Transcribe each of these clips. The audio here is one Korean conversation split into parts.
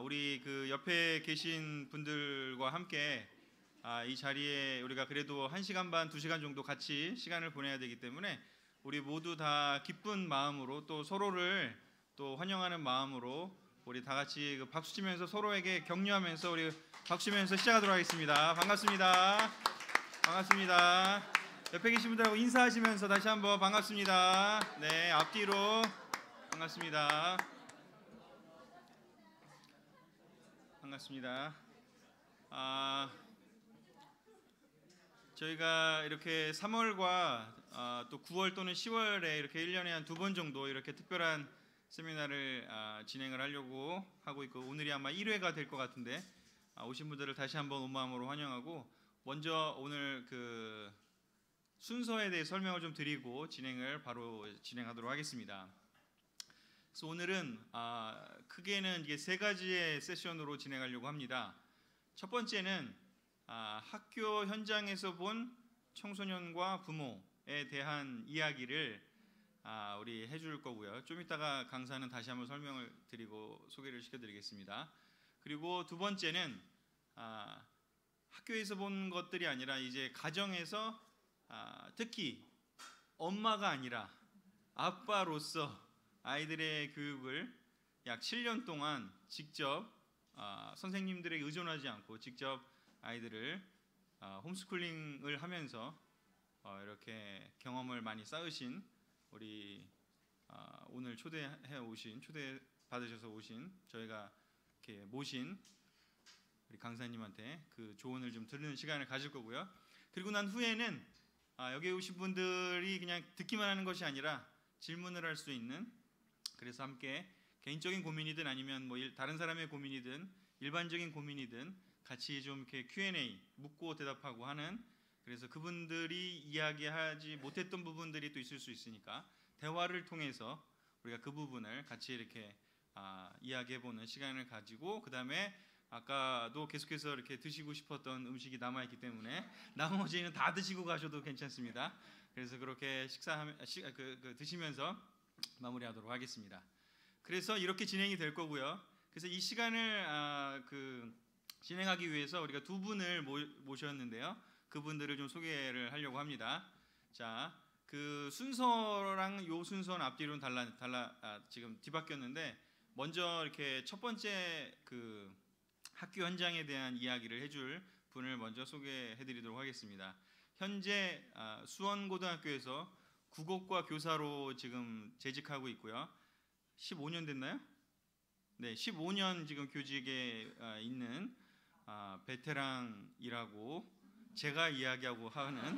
우리 그 옆에 계신 분들과 함께 이 자리에 우리가 그래도 1시간 반, 2시간 정도 같이 시간을 보내야 되기 때문에 우리 모두 다 기쁜 마음으로 또 서로를 또 환영하는 마음으로 우리 다 같이 그 박수 치면서 서로에게 격려하면서 우리 박수 치면서 시작하도록 하겠습니다. 반갑습니다. 반갑습니다. 옆에 계신 분들하고 인사하시면서 다시 한번 반갑습니다. 네, 앞뒤로 반갑습니다. 반갑습니다. 저희가 이렇게 3월과 또 9월 또는 10월에 이렇게 1년에 한 2번 정도 이렇게 특별한 세미나를 진행을 하려고 하고 있고, 오늘이 아마 1회가 될 것 같은데 오신 분들을 다시 한번 온 마음으로 환영하고, 먼저 오늘 그 순서에 대해 설명을 좀 드리고 바로 진행하도록 하겠습니다. 그래서 오늘은 크게는 이게 3가지의 세션으로 진행하려고 합니다. 첫 번째는 학교 현장에서 본 청소년과 부모에 대한 이야기를 우리 해줄 거고요. 좀 이따가 강사는 다시 한번 설명을 드리고 소개를 시켜드리겠습니다. 그리고 두 번째는 학교에서 본 것들이 아니라 이제 가정에서 특히 엄마가 아니라 아빠로서 아이들의 교육을 약 7년 동안 직접 선생님들에게 의존하지 않고 직접 아이들을 홈스쿨링을 하면서 이렇게 경험을 많이 쌓으신 우리 오늘 초대 받으셔서 오신 저희가 이렇게 모신 우리 강사님한테 그 조언을 좀 듣는 시간을 가질 거고요. 그리고 난 후에는 여기 오신 분들이 그냥 듣기만 하는 것이 아니라 질문을 할 수 있는, 그래서 함께 개인적인 고민이든 아니면 뭐 다른 사람의 고민이든 일반적인 고민이든 같이 좀 이렇게 Q&A 묻고 대답하고 하는, 그래서 그분들이 이야기하지 못했던 부분들이 또 있을 수 있으니까 대화를 통해서 우리가 그 부분을 같이 이렇게 이야기해보는 시간을 가지고, 그 다음에 아까도 계속해서 이렇게 드시고 싶었던 음식이 남아있기 때문에 나머지는 다 드시고 가셔도 괜찮습니다. 그래서 그렇게 드시면서 마무리하도록 하겠습니다. 그래서 이렇게 진행이 될 거고요. 그래서 이 시간을 진행하기 위해서 우리가 2분을 모셨는데요. 그분들을 좀 소개를 하려고 합니다. 자, 그 순서랑 요 순서는 앞뒤로는 지금 뒤바뀌었는데, 먼저 이렇게 첫 번째 그 학교 현장에 대한 이야기를 해줄 분을 먼저 소개해드리도록 하겠습니다. 현재 수원고등학교에서 국어과 교사로 지금 재직하고 있고요. 15년 됐나요? 네, 15년 지금 교직에 있는 베테랑이라고 제가 이야기하고 하는,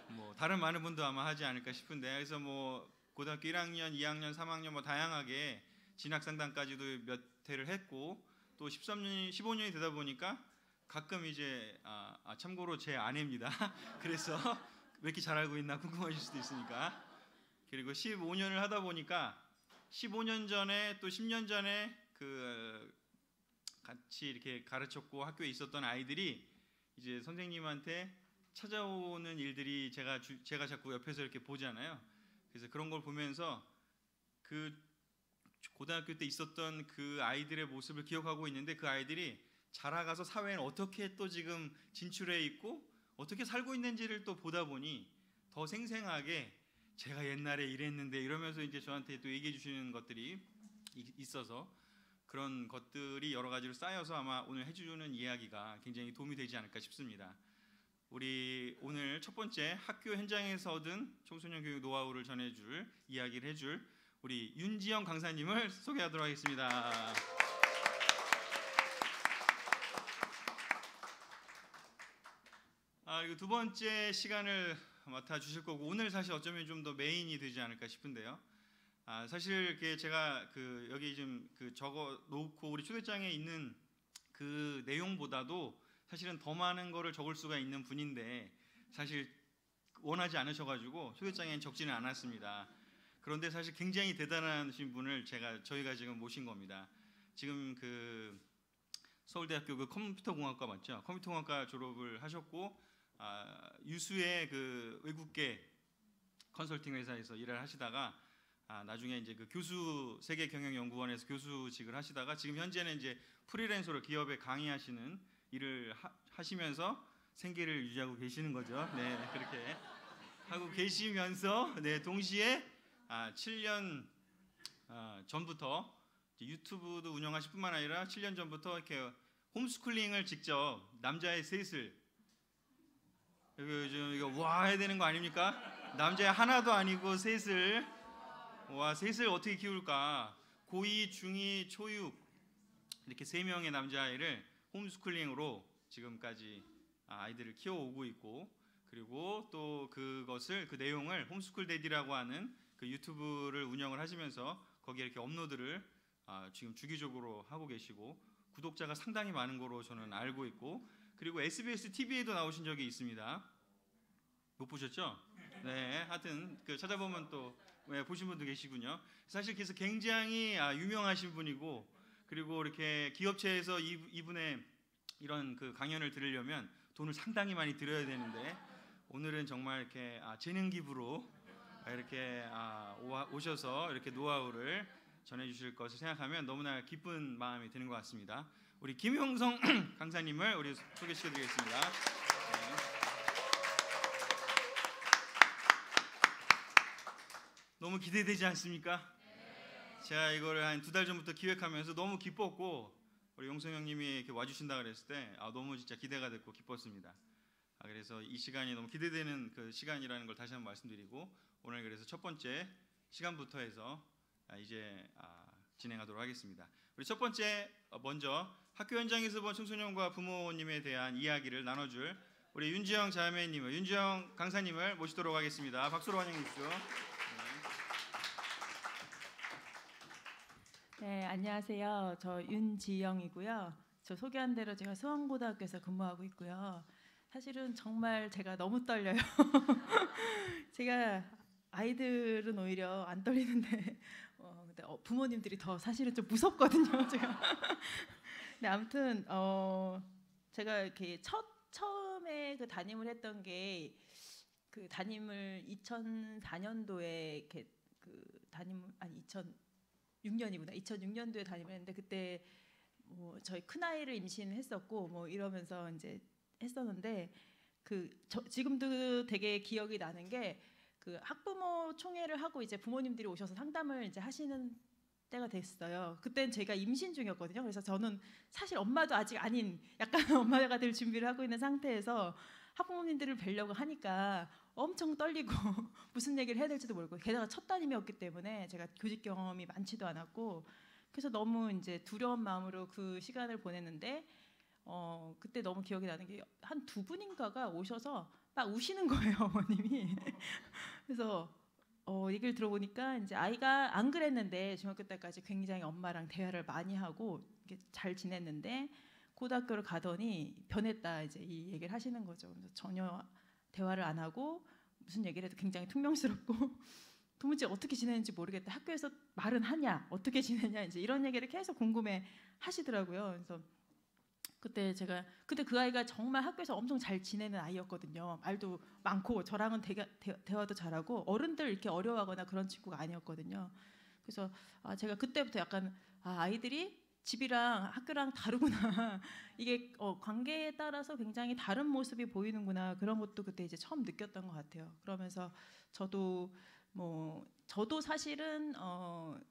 뭐 다른 많은 분도 아마 하지 않을까 싶은데, 그래서 뭐 고등학교 1학년, 2학년, 3학년 뭐 다양하게 진학상담까지도 몇 회를 했고, 또 15년이 되다 보니까 가끔 이제 참고로 제 아내입니다. 그래서 왜 이렇게 잘 알고 있나 궁금하실 수도 있으니까. 그리고 15년을 하다 보니까 15년 전에 또 10년 전에 그 같이 이렇게 가르쳤고 학교에 있었던 아이들이 이제 선생님한테 찾아오는 일들이 제가 자꾸 옆에서 이렇게 보잖아요. 그래서 그런 걸 보면서 그 고등학교 때 있었던 그 아이들의 모습을 기억하고 있는데, 그 아이들이 자라가서 사회에 어떻게 또 지금 진출해 있고 어떻게 살고 있는지를 또 보다 보니 더 생생하게 제가 옛날에 이랬는데 이러면서 이제 저한테 또 얘기해 주시는 것들이 있어서, 그런 것들이 여러 가지로 쌓여서 아마 오늘 해주는 이야기가 굉장히 도움이 되지 않을까 싶습니다. 우리 오늘 첫 번째 학교 현장에서 얻은 청소년 교육 노하우를 전해줄, 이야기를 해줄 우리 윤지영 강사님을 소개하도록 하겠습니다. 그리고 두 번째 시간을 맡아주실 거고, 오늘 사실 어쩌면 좀 더 메인이 되지 않을까 싶은데요. 사실 제가 여기 좀 적어 놓고 우리 초대장에 있는 그 내용보다도 사실은 더 많은 거를 적을 수가 있는 분인데, 사실 원하지 않으셔가지고 초대장에 적지는 않았습니다. 그런데 사실 굉장히 대단하신 분을 저희가 지금 모신 겁니다. 지금 그 서울대학교 그 컴퓨터공학과 맞죠? 컴퓨터공학과 졸업을 하셨고, 유수의 그 외국계 컨설팅 회사에서 일을 하시다가 나중에 이제 그 교수 세계경영연구원에서 교수직을 하시다가 지금 현재는 이제 프리랜서로 기업에 강의하시는 일을 하시면서 생계를 유지하고 계시는 거죠. 네, 그렇게 하고 계시면서 동시에 7년 전부터 유튜브도 운영하실 뿐만 아니라 7년 전부터 이렇게 홈스쿨링을 직접 남자의 셋을 이거 와 해야 되는 거 아닙니까? 남자의 하나도 아니고 셋을 셋을 어떻게 키울까? 고2, 중2, 초6 이렇게 3명의 남자아이를 홈스쿨링으로 지금까지 아이들을 키워오고 있고, 그리고 또 그 내용을 홈스쿨 데디라고 하는 그 유튜브를 운영을 하시면서 거기에 이렇게 업로드를 지금 주기적으로 하고 계시고 구독자가 상당히 많은 거로 저는 알고 있고, 그리고 SBS TV에도 나오신 적이 있습니다. 못 보셨죠? 네, 하여튼 그 찾아보면 또 보신 분도 계시군요. 사실 그래서 굉장히 유명하신 분이고, 그리고 이렇게 기업체에서 이분의 이런 그 강연을 들으려면 돈을 상당히 많이 들여야 되는데 오늘은 정말 이렇게 재능 기부로 이렇게 오셔서 이렇게 노하우를 전해주실 것을 생각하면 너무나 기쁜 마음이 드는 것 같습니다. 우리 김용성 강사님을 우리 소개시켜드리겠습니다. 네. 너무 기대되지 않습니까? 제가 이거를 한 2달 전부터 기획하면서 너무 기뻤고, 우리 용성 형님이 이렇게 와주신다 그랬을 때 너무 진짜 기대가 됐고 기뻤습니다. 그래서 이 시간이 너무 기대되는 그 시간이라는 걸 다시 한번 말씀드리고, 오늘 그래서 첫 번째 시간부터 해서 이제 진행하도록 하겠습니다. 우리 첫 번째 먼저 학교 현장에서 본 청소년과 부모님에 대한 이야기를 나눠줄 우리 윤지영 자매님을, 윤지영 강사님을 모시도록 하겠습니다. 박수로 환영해 주십시오. 네, 안녕하세요. 저 윤지영이고요. 저 소개한 대로 제가 수원고등학교에서 근무하고 있고요. 사실은 정말 제가 너무 떨려요. 제가 아이들은 오히려 안 떨리는데 근데 부모님들이 더 사실은 좀 무섭거든요. 제가. 근데 아무튼 제가 이렇게 처음에 그 담임을 했던 게 그 담임을 2004년도에 이렇게 그 담임 2006년이구나. 2006년도에 담임을 했는데 그때 뭐 저희 큰 아이를 임신했었고 뭐 이러면서 이제 했었는데 지금도 되게 기억이 나는 게 그 학부모 총회를 하고 이제 부모님들이 오셔서 상담을 이제 하시는 때가 됐어요. 그때는 제가 임신 중이었거든요. 그래서 저는 사실 엄마도 아직 아닌 약간 엄마가 될 준비를 하고 있는 상태에서 학부모님들을 뵈려고 하니까 엄청 떨리고 무슨 얘기를 해야 될지도 모르고, 게다가 첫 담임이었기 때문에 제가 교직 경험이 많지도 않았고, 그래서 너무 이제 두려운 마음으로 그 시간을 보냈는데 그때 너무 기억이 나는 게 한 2분인가가 오셔서 막 우시는 거예요, 어머님이. 그래서 얘기를 들어보니까 이제 아이가 안 그랬는데 중학교 때까지 굉장히 엄마랑 대화를 많이 하고 잘 지냈는데 고등학교를 가더니 변했다, 이제 이 얘기를 하시는 거죠. 그래서 전혀 대화를 안 하고 무슨 얘기를 해도 굉장히 퉁명스럽고 도무지 어떻게 지내는지 모르겠다. 학교에서 말은 하냐, 어떻게 지내냐, 이제 이런 얘기를 계속 궁금해 하시더라고요. 그래서 그때 그 아이가 정말 학교에서 엄청 잘 지내는 아이였거든요. 말도 많고 저랑은 대화도 잘하고 어른들 이렇게 어려워하거나 그런 친구가 아니었거든요. 그래서 제가 그때부터 약간 아이들이 집이랑 학교랑 다르구나. 이게 관계에 따라서 굉장히 다른 모습이 보이는구나. 그런 것도 그때 이제 처음 느꼈던 것 같아요. 그러면서 저도 사실은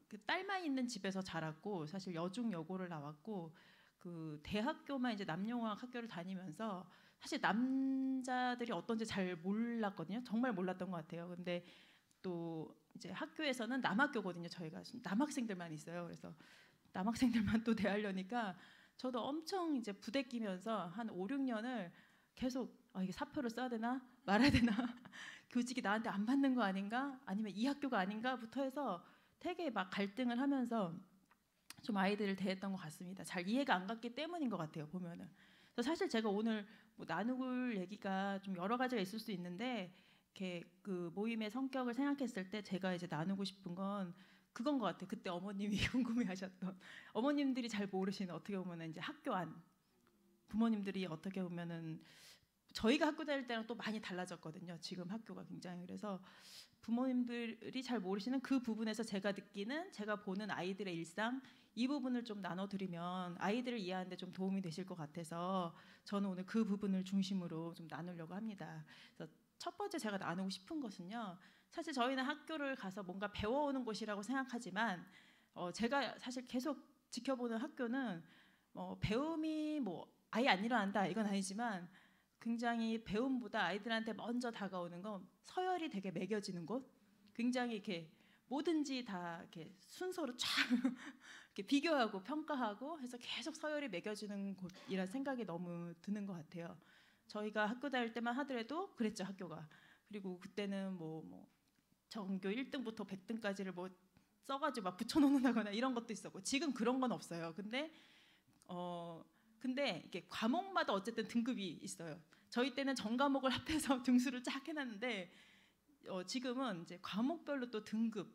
그 딸만 있는 집에서 자랐고, 사실 여중 여고를 나왔고, 그 대학교만 이제 남녀공학 학교를 다니면서 사실 남자들이 어떤지 잘 몰랐거든요. 정말 몰랐던 것 같아요. 근데 또 이제 학교에서는 남학교거든요. 저희가 남학생들만 있어요. 그래서 남학생들만 또 대하려니까 저도 엄청 이제 부대끼면서 한 5, 6년을 계속 이게 사표를 써야 되나 말아야 되나 교직이 나한테 안 맞는 거 아닌가, 아니면 이 학교가 아닌가부터 해서 되게 막 갈등을 하면서 좀 아이들을 대했던 것 같습니다. 잘 이해가 안 갔기 때문인 것 같아요, 보면은. 그래서 사실 제가 오늘 뭐 나눌 얘기가 좀 여러 가지가 있을 수 있는데, 이렇게 그 모임의 성격을 생각했을 때 제가 이제 나누고 싶은 건 그건 것 같아요. 그때 어머님이 궁금해하셨던, 어머님들이 잘 모르시는, 어떻게 보면은 이제 학교 안, 부모님들이 어떻게 보면은 저희가 학교 다닐 때랑 또 많이 달라졌거든요. 지금 학교가 굉장히. 그래서 부모님들이 잘 모르시는 그 부분에서 제가 느끼는, 제가 보는 아이들의 일상, 이 부분을 좀 나눠드리면 아이들을 이해하는 데 좀 도움이 되실 것 같아서 저는 오늘 그 부분을 중심으로 좀 나누려고 합니다. 그래서 첫 번째 제가 나누고 싶은 것은요, 사실 저희는 학교를 가서 뭔가 배워오는 곳이라고 생각하지만 제가 사실 계속 지켜보는 학교는 배움이 뭐 아예 안 일어난다 이건 아니지만 굉장히 배움보다 아이들한테 먼저 다가오는 건 서열이 되게 매겨지는 곳, 굉장히 이렇게 뭐든지 다 이렇게 순서로 쫙 이렇게 비교하고 평가하고 해서 계속 서열이 매겨지는 곳이라는 생각이 너무 드는 것 같아요. 저희가 학교 다닐 때만 하더라도 그랬죠, 학교가. 그리고 그때는 뭐 전교 1등부터 100등까지를 뭐 써가지고 막 붙여놓는다거나 이런 것도 있었고, 지금 그런 건 없어요. 근데 이게 과목마다 어쨌든 등급이 있어요. 저희 때는 전 과목을 합해서 등수를 쫙 해놨는데 지금은 이제 과목별로 또 등급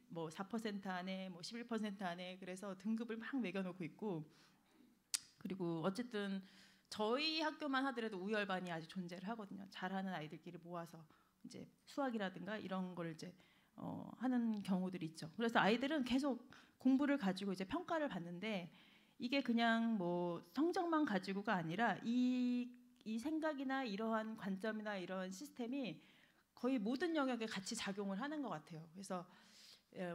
뭐 4% 안에 뭐 11% 안에 그래서 등급을 막 매겨놓고 있고, 그리고 어쨌든 저희 학교만 하더라도 우열반이 아직 존재를 하거든요. 잘하는 아이들끼리 모아서 이제 수학이라든가 이런 걸 이제 하는 경우들이 있죠. 그래서 아이들은 계속 공부를 가지고 이제 평가를 받는데, 이게 그냥 뭐 성적만 가지고가 아니라 이 생각이나 이러한 관점이나 이런 시스템이 거의 모든 영역에 같이 작용을 하는 것 같아요. 그래서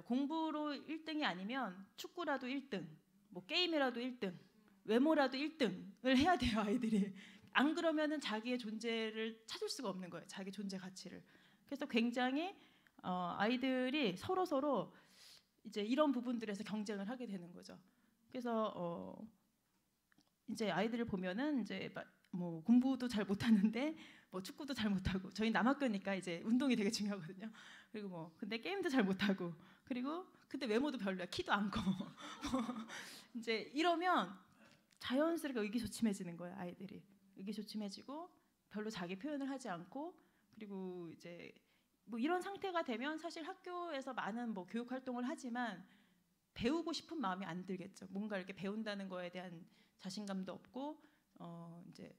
공부로 1등이 아니면 축구라도 1등, 뭐 게임이라도 1등, 외모라도 1등을 해야 돼요, 아이들이. 안 그러면은 자기의 존재를 찾을 수가 없는 거예요, 자기 존재 가치를. 그래서 굉장히 아이들이 서로 이제 이런 부분들에서 경쟁을 하게 되는 거죠. 그래서 이제 아이들을 보면은 이제 뭐 공부도 잘 못하는데 뭐 축구도 잘 못하고, 저희 남학교니까 이제 운동이 되게 중요하거든요. 그리고 뭐 근데 게임도 잘 못하고, 그리고 근데 외모도 별로야, 키도 안 커. 이제 이러면 자연스럽게 의기소침해지는 거예요, 아이들이. 의기소침해지고 별로 자기 표현을 하지 않고, 그리고 이제 뭐 이런 상태가 되면 사실 학교에서 많은 뭐 교육 활동을 하지만 배우고 싶은 마음이 안 들겠죠. 뭔가 이렇게 배운다는 거에 대한 자신감도 없고 이제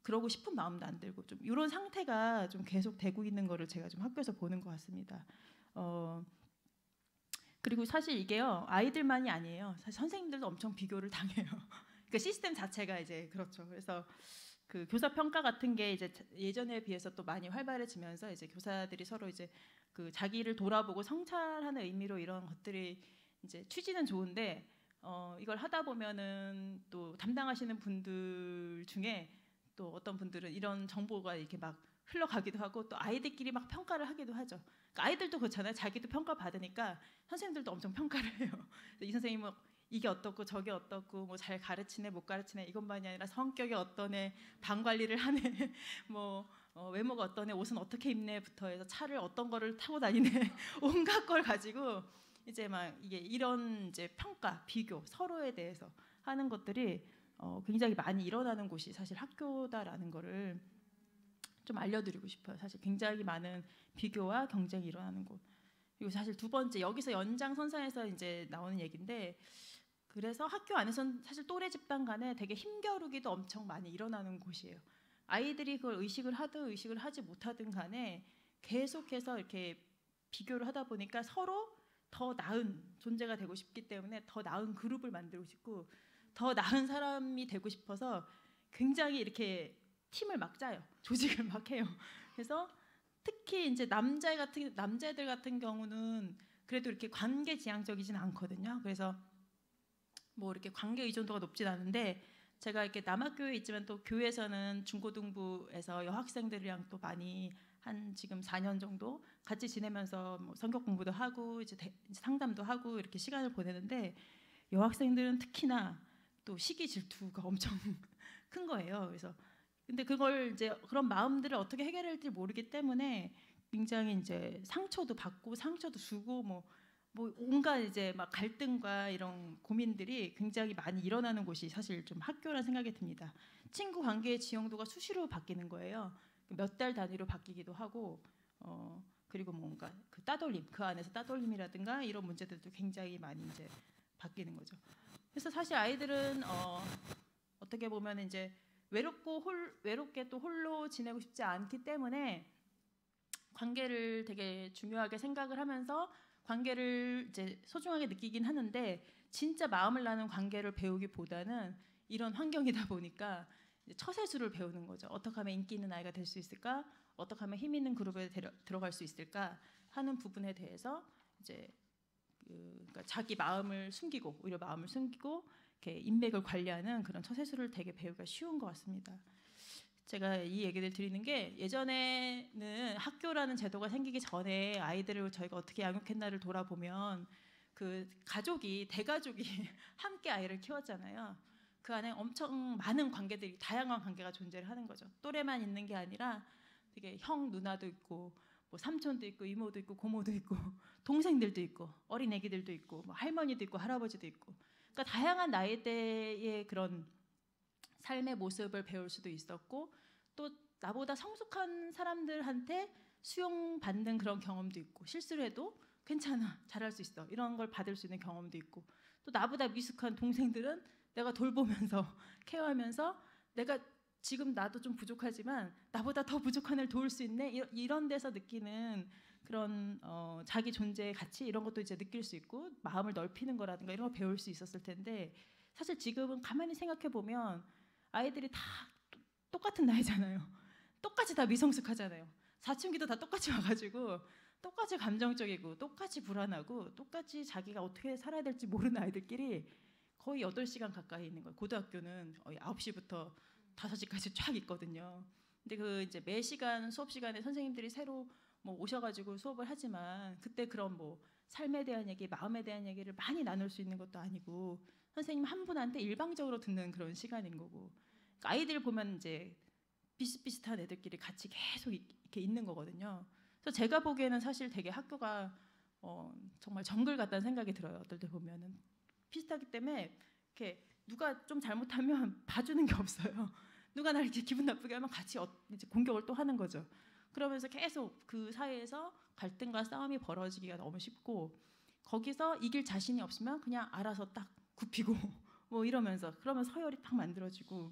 그러고 싶은 마음도 안 들고, 좀 이런 상태가 좀 계속 되고 있는 거를 제가 좀 학교에서 보는 것 같습니다. 그리고 사실 이게요, 아이들만이 아니에요. 사실 선생님들도 엄청 비교를 당해요. 그 시스템 자체가 이제 그렇죠. 그래서 그 교사 평가 같은 게 이제 예전에 비해서 또 많이 활발해지면서 이제 교사들이 서로 이제 그 자기를 돌아보고 성찰하는 의미로 이런 것들이 이제 취지는 좋은데 이걸 하다 보면은 또 담당하시는 분들 중에 또 어떤 분들은 이런 정보가 이렇게 막 흘러가기도 하고 또 아이들끼리 막 평가를 하기도 하죠. 그러니까 아이들도 그렇잖아요. 자기도 평가 받으니까 선생님들도 엄청 평가를 해요. 이 선생님은 이게 어떻고 저게 어떻고 뭐 잘 가르치네 못 가르치네 이것만이 아니라 성격이 어떠네, 방 관리를 하네, 뭐 외모가 어떠네, 옷은 어떻게 입네부터 해서 차를 어떤 거를 타고 다니네 온갖 걸 가지고 이제 막 이게 이런 이제 평가, 비교, 서로에 대해서 하는 것들이 굉장히 많이 일어나는 곳이 사실 학교다라는 거를 좀 알려드리고 싶어요. 사실 굉장히 많은 비교와 경쟁이 일어나는 곳. 그리고 사실 두 번째, 여기서 연장선상에서 이제 나오는 얘기인데, 그래서 학교 안에서는 사실 또래 집단 간에 되게 힘겨루기도 엄청 많이 일어나는 곳이에요. 아이들이 그걸 의식을 하든 의식을 하지 못하든 간에 계속해서 이렇게 비교를 하다 보니까 서로 더 나은 존재가 되고 싶기 때문에 더 나은 그룹을 만들고 싶고 더 나은 사람이 되고 싶어서 굉장히 이렇게 팀을 막 짜요. 조직을 막 해요. 그래서 특히 이제 남자애들 같은 경우는 그래도 이렇게 관계 지향적이진 않거든요. 그래서 뭐 이렇게 관계 의존도가 높진 않은데, 제가 이렇게 남학교에 있지만 또 교회에서는 중고등부에서 여학생들이랑 또 많이 한 지금 4년 정도 같이 지내면서 뭐 성격 공부도 하고 이제 상담도 하고 이렇게 시간을 보내는데, 여학생들은 특히나 또 시기 질투가 엄청 큰 거예요. 그래서 근데 그걸 이제 그런 마음들을 어떻게 해결할지 모르기 때문에 굉장히 이제 상처도 받고 상처도 주고 뭐 온갖 이제 막 갈등과 이런 고민들이 굉장히 많이 일어나는 곳이 사실 좀 학교라는 생각이 듭니다. 친구 관계의 지형도가 수시로 바뀌는 거예요. 몇 달 단위로 바뀌기도 하고 그리고 뭔가 그 따돌림, 그 안에서 따돌림이라든가 이런 문제들도 굉장히 많이 이제 바뀌는 거죠. 그래서 사실 아이들은 어떻게 보면 이제 외롭게 또 홀로 지내고 싶지 않기 때문에 관계를 되게 중요하게 생각을 하면서 관계를 이제 소중하게 느끼긴 하는데 진짜 마음을 나눈 관계를 배우기보다는 이런 환경이다 보니까 이제 처세술을 배우는 거죠. 어떻게 하면 인기 있는 아이가 될 수 있을까? 어떻게 하면 힘 있는 그룹에 들어갈 수 있을까? 하는 부분에 대해서 이제 그러니까 자기 마음을 숨기고 오히려 마음을 숨기고 이렇게 인맥을 관리하는 그런 처세술을 되게 배우기가 쉬운 것 같습니다. 제가 이 얘기를 드리는 게 예전에는 학교라는 제도가 생기기 전에 아이들을 저희가 어떻게 양육했나를 돌아보면 그 가족이 대가족이 함께 아이를 키웠잖아요. 그 안에 엄청 많은 관계들이 다양한 관계가 존재를 하는 거죠. 또래만 있는 게 아니라 되게 형 누나도 있고 뭐 삼촌도 있고 이모도 있고 고모도 있고 동생들도 있고 어린 애기들도 있고 뭐 할머니도 있고 할아버지도 있고 그러니까 다양한 나이대의 그런 삶의 모습을 배울 수도 있었고 또 나보다 성숙한 사람들한테 수용받는 그런 경험도 있고 실수를 해도 괜찮아 잘할 수 있어 이런 걸 받을 수 있는 경험도 있고 또 나보다 미숙한 동생들은 내가 돌보면서 케어하면서 내가 지금 나도 좀 부족하지만 나보다 더 부족한 애를 도울 수 있네 이런 데서 느끼는 그런 자기 존재의 가치 이런 것도 이제 느낄 수 있고 마음을 넓히는 거라든가 이런 걸 배울 수 있었을 텐데 사실 지금은 가만히 생각해 보면 아이들이 다 똑같은 나이잖아요. 똑같이 다 미성숙하잖아요. 사춘기도 다 똑같이 와가지고 똑같이 감정적이고 똑같이 불안하고 똑같이 자기가 어떻게 살아야 될지 모르는 아이들끼리 거의 8시간 가까이 있는 거예요. 고등학교는 거의 9시부터 5시까지 쫙 있거든요. 근데 그 이제 매 시간 수업 시간에 선생님들이 새로 뭐 오셔가지고 수업을 하지만 그때 그런 뭐 삶에 대한 얘기, 마음에 대한 얘기를 많이 나눌 수 있는 것도 아니고 선생님 한 분한테 일방적으로 듣는 그런 시간인 거고 그러니까 아이들 보면 이제 비슷비슷한 애들끼리 같이 계속 이렇게 있는 거거든요. 그래서 제가 보기에는 사실 되게 학교가 정말 정글 같다는 생각이 들어요. 어떨 때 보면은 비슷하기 때문에 이렇게 누가 좀 잘못하면 봐주는 게 없어요. 누가 날 이렇게 기분 나쁘게 하면 같이 이제 공격을 또 하는 거죠. 그러면서 계속 그 사이에서 갈등과 싸움이 벌어지기가 너무 쉽고 거기서 이길 자신이 없으면 그냥 알아서 딱 굽히고 뭐 이러면서 그러면 서열이 딱 만들어지고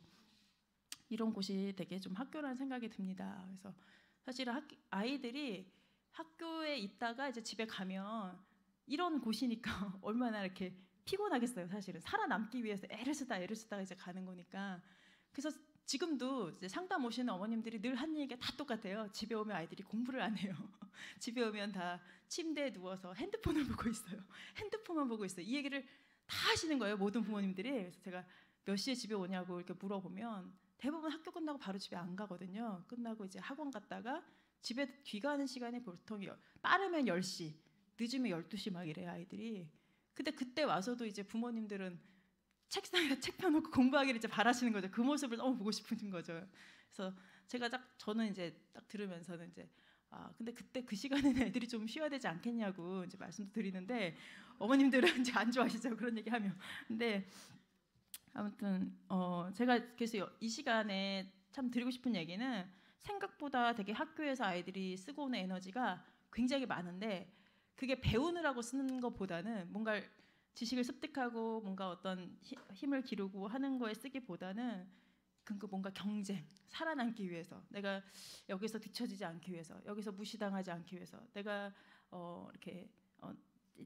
이런 곳이 되게 좀 학교라는 생각이 듭니다. 그래서 사실은 아이들이 학교에 있다가 이제 집에 가면 이런 곳이니까 얼마나 이렇게 피곤하겠어요. 사실은 살아남기 위해서 애를 쓰다가 이제 가는 거니까. 그래서 지금도 이제 상담 오시는 어머님들이 늘 하는 얘기가 다 똑같아요. 집에 오면 아이들이 공부를 안 해요. 집에 오면 다 침대에 누워서 핸드폰을 보고 있어요. 핸드폰만 보고 있어요. 이 얘기를 다 하시는 거예요. 모든 부모님들이. 그래서 제가 몇 시에 집에 오냐고 이렇게 물어보면 대부분 학교 끝나고 바로 집에 안 가거든요. 끝나고 이제 학원 갔다가 집에 귀가하는 시간이 보통 빠르면 10시, 늦으면 12시 막 이래요, 아이들이. 근데 그때 와서도 이제 부모님들은 책상에 책 펴놓고 공부하기를 이제 바라시는 거죠. 그 모습을 너무 보고 싶은 거죠. 그래서 저는 이제 딱 들으면서는 이제 근데 그때 그 시간에는 애들이 좀 쉬어야 되지 않겠냐고 이제 말씀도 드리는데 어머님들은 이제 안 좋아하시죠. 그런 얘기하면. 근데 아무튼 제가 그래서 이 시간에 참 드리고 싶은 얘기는 생각보다 되게 학교에서 아이들이 쓰고 오는 에너지가 굉장히 많은데 그게 배우느라고 쓰는 것보다는 뭔가 지식을 습득하고 뭔가 어떤 힘을 기르고 하는 거에 쓰기보다는 그러니까 뭔가 경쟁, 살아남기 위해서 내가 여기서 뒤처지지 않기 위해서 여기서 무시당하지 않기 위해서 내가 이렇게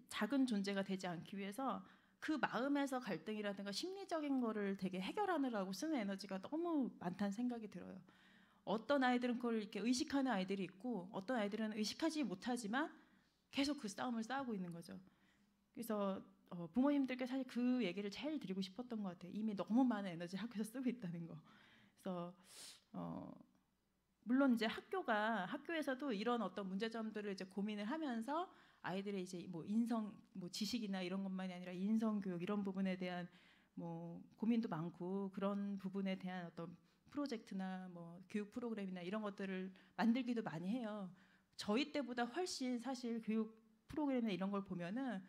작은 존재가 되지 않기 위해서 그 마음에서 갈등이라든가 심리적인 거를 되게 해결하느라고 쓰는 에너지가 너무 많다는 생각이 들어요. 어떤 아이들은 그걸 이렇게 의식하는 아이들이 있고 어떤 아이들은 의식하지 못하지만 계속 그 싸움을 싸우고 있는 거죠. 그래서 부모님들께 사실 그 얘기를 제일 드리고 싶었던 것 같아요. 이미 너무 많은 에너지를 학교에서 쓰고 있다는 거. 그래서 물론 이제 학교에서도 이런 어떤 문제점들을 이제 고민을 하면서 아이들의 이제 뭐 지식이나 이런 것만이 아니라 인성 교육 이런 부분에 대한 뭐 고민도 많고 그런 부분에 대한 어떤 프로젝트나 뭐 교육 프로그램이나 이런 것들을 만들기도 많이 해요. 저희 때보다 훨씬 사실 교육 프로그램이나 이런 걸 보면은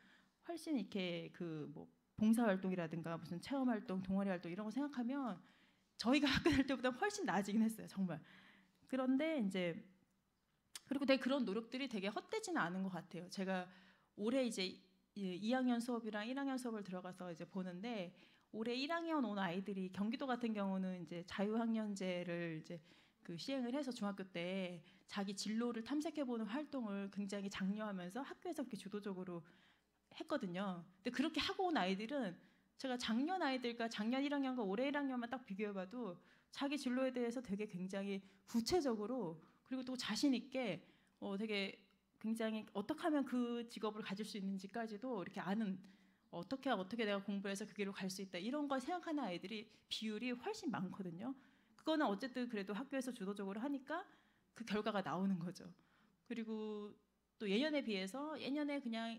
훨씬 이렇게 그 뭐 봉사 활동이라든가 무슨 체험 활동, 동아리 활동 이런 거 생각하면 저희가 학교 다닐 때보다 훨씬 나아지긴 했어요, 정말. 그런데 이제 그리고 되게 그런 노력들이 되게 헛되지는 않은 것 같아요. 제가 올해 이제 2학년 수업이랑 1학년 수업을 들어가서 이제 보는데 올해 1학년 온 아이들이 경기도 같은 경우는 이제 자유학년제를 이제 그 시행을 해서 중학교 때 자기 진로를 탐색해보는 활동을 굉장히 장려하면서 학교에서 그렇게 주도적으로 했거든요. 근데 그렇게 하고 온 아이들은 제가 작년 아이들과 작년 1학년과 올해 1학년만 딱 비교해봐도 자기 진로에 대해서 되게 굉장히 구체적으로 그리고 또 자신 있게 되게 굉장히 어떻게 하면 그 직업을 가질 수 있는지까지도 이렇게 아는 어떻게 내가 공부를 해서 그 길로 갈 수 있다 이런 걸 생각하는 아이들이 비율이 훨씬 많거든요. 그거는 어쨌든 그래도 학교에서 주도적으로 하니까 그 결과가 나오는 거죠. 그리고 또 예년에 비해서 예년에 그냥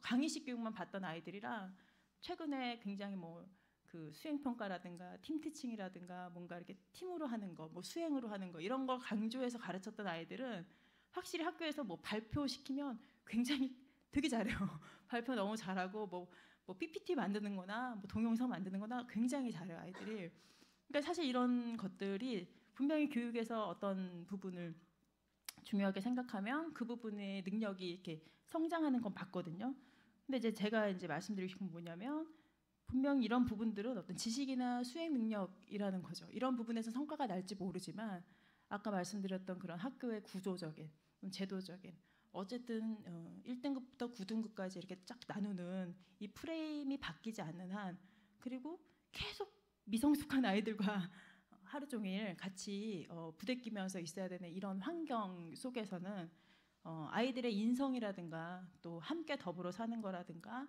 강의식 교육만 받던 아이들이랑 최근에 굉장히 뭐 그 수행 평가라든가 팀 티칭이라든가 뭔가 이렇게 팀으로 하는 거, 뭐 수행으로 하는 거 이런 걸 강조해서 가르쳤던 아이들은 확실히 학교에서 뭐 발표 시키면 굉장히 되게 잘해요. 발표 너무 잘하고 뭐 PPT 만드는 거나 뭐 동영상 만드는 거나 굉장히 잘해요, 아이들이. 그러니까 사실 이런 것들이 분명히 교육에서 어떤 부분을 중요하게 생각하면 그 부분의 능력이 이렇게 성장하는 건 맞거든요. 근데 이제 제가 이제 말씀드리고 싶은 건 뭐냐면 분명히 이런 부분들은 어떤 지식이나 수행 능력이라는 거죠. 이런 부분에서 성과가 날지 모르지만 아까 말씀드렸던 그런 학교의 구조적인, 제도적인 어쨌든 1등급부터 9등급까지 이렇게 쫙 나누는 이 프레임이 바뀌지 않는 한 그리고 계속 미성숙한 아이들과 하루 종일 같이 부대끼면서 있어야 되는 이런 환경 속에서는 아이들의 인성이라든가 또 함께 더불어 사는 거라든가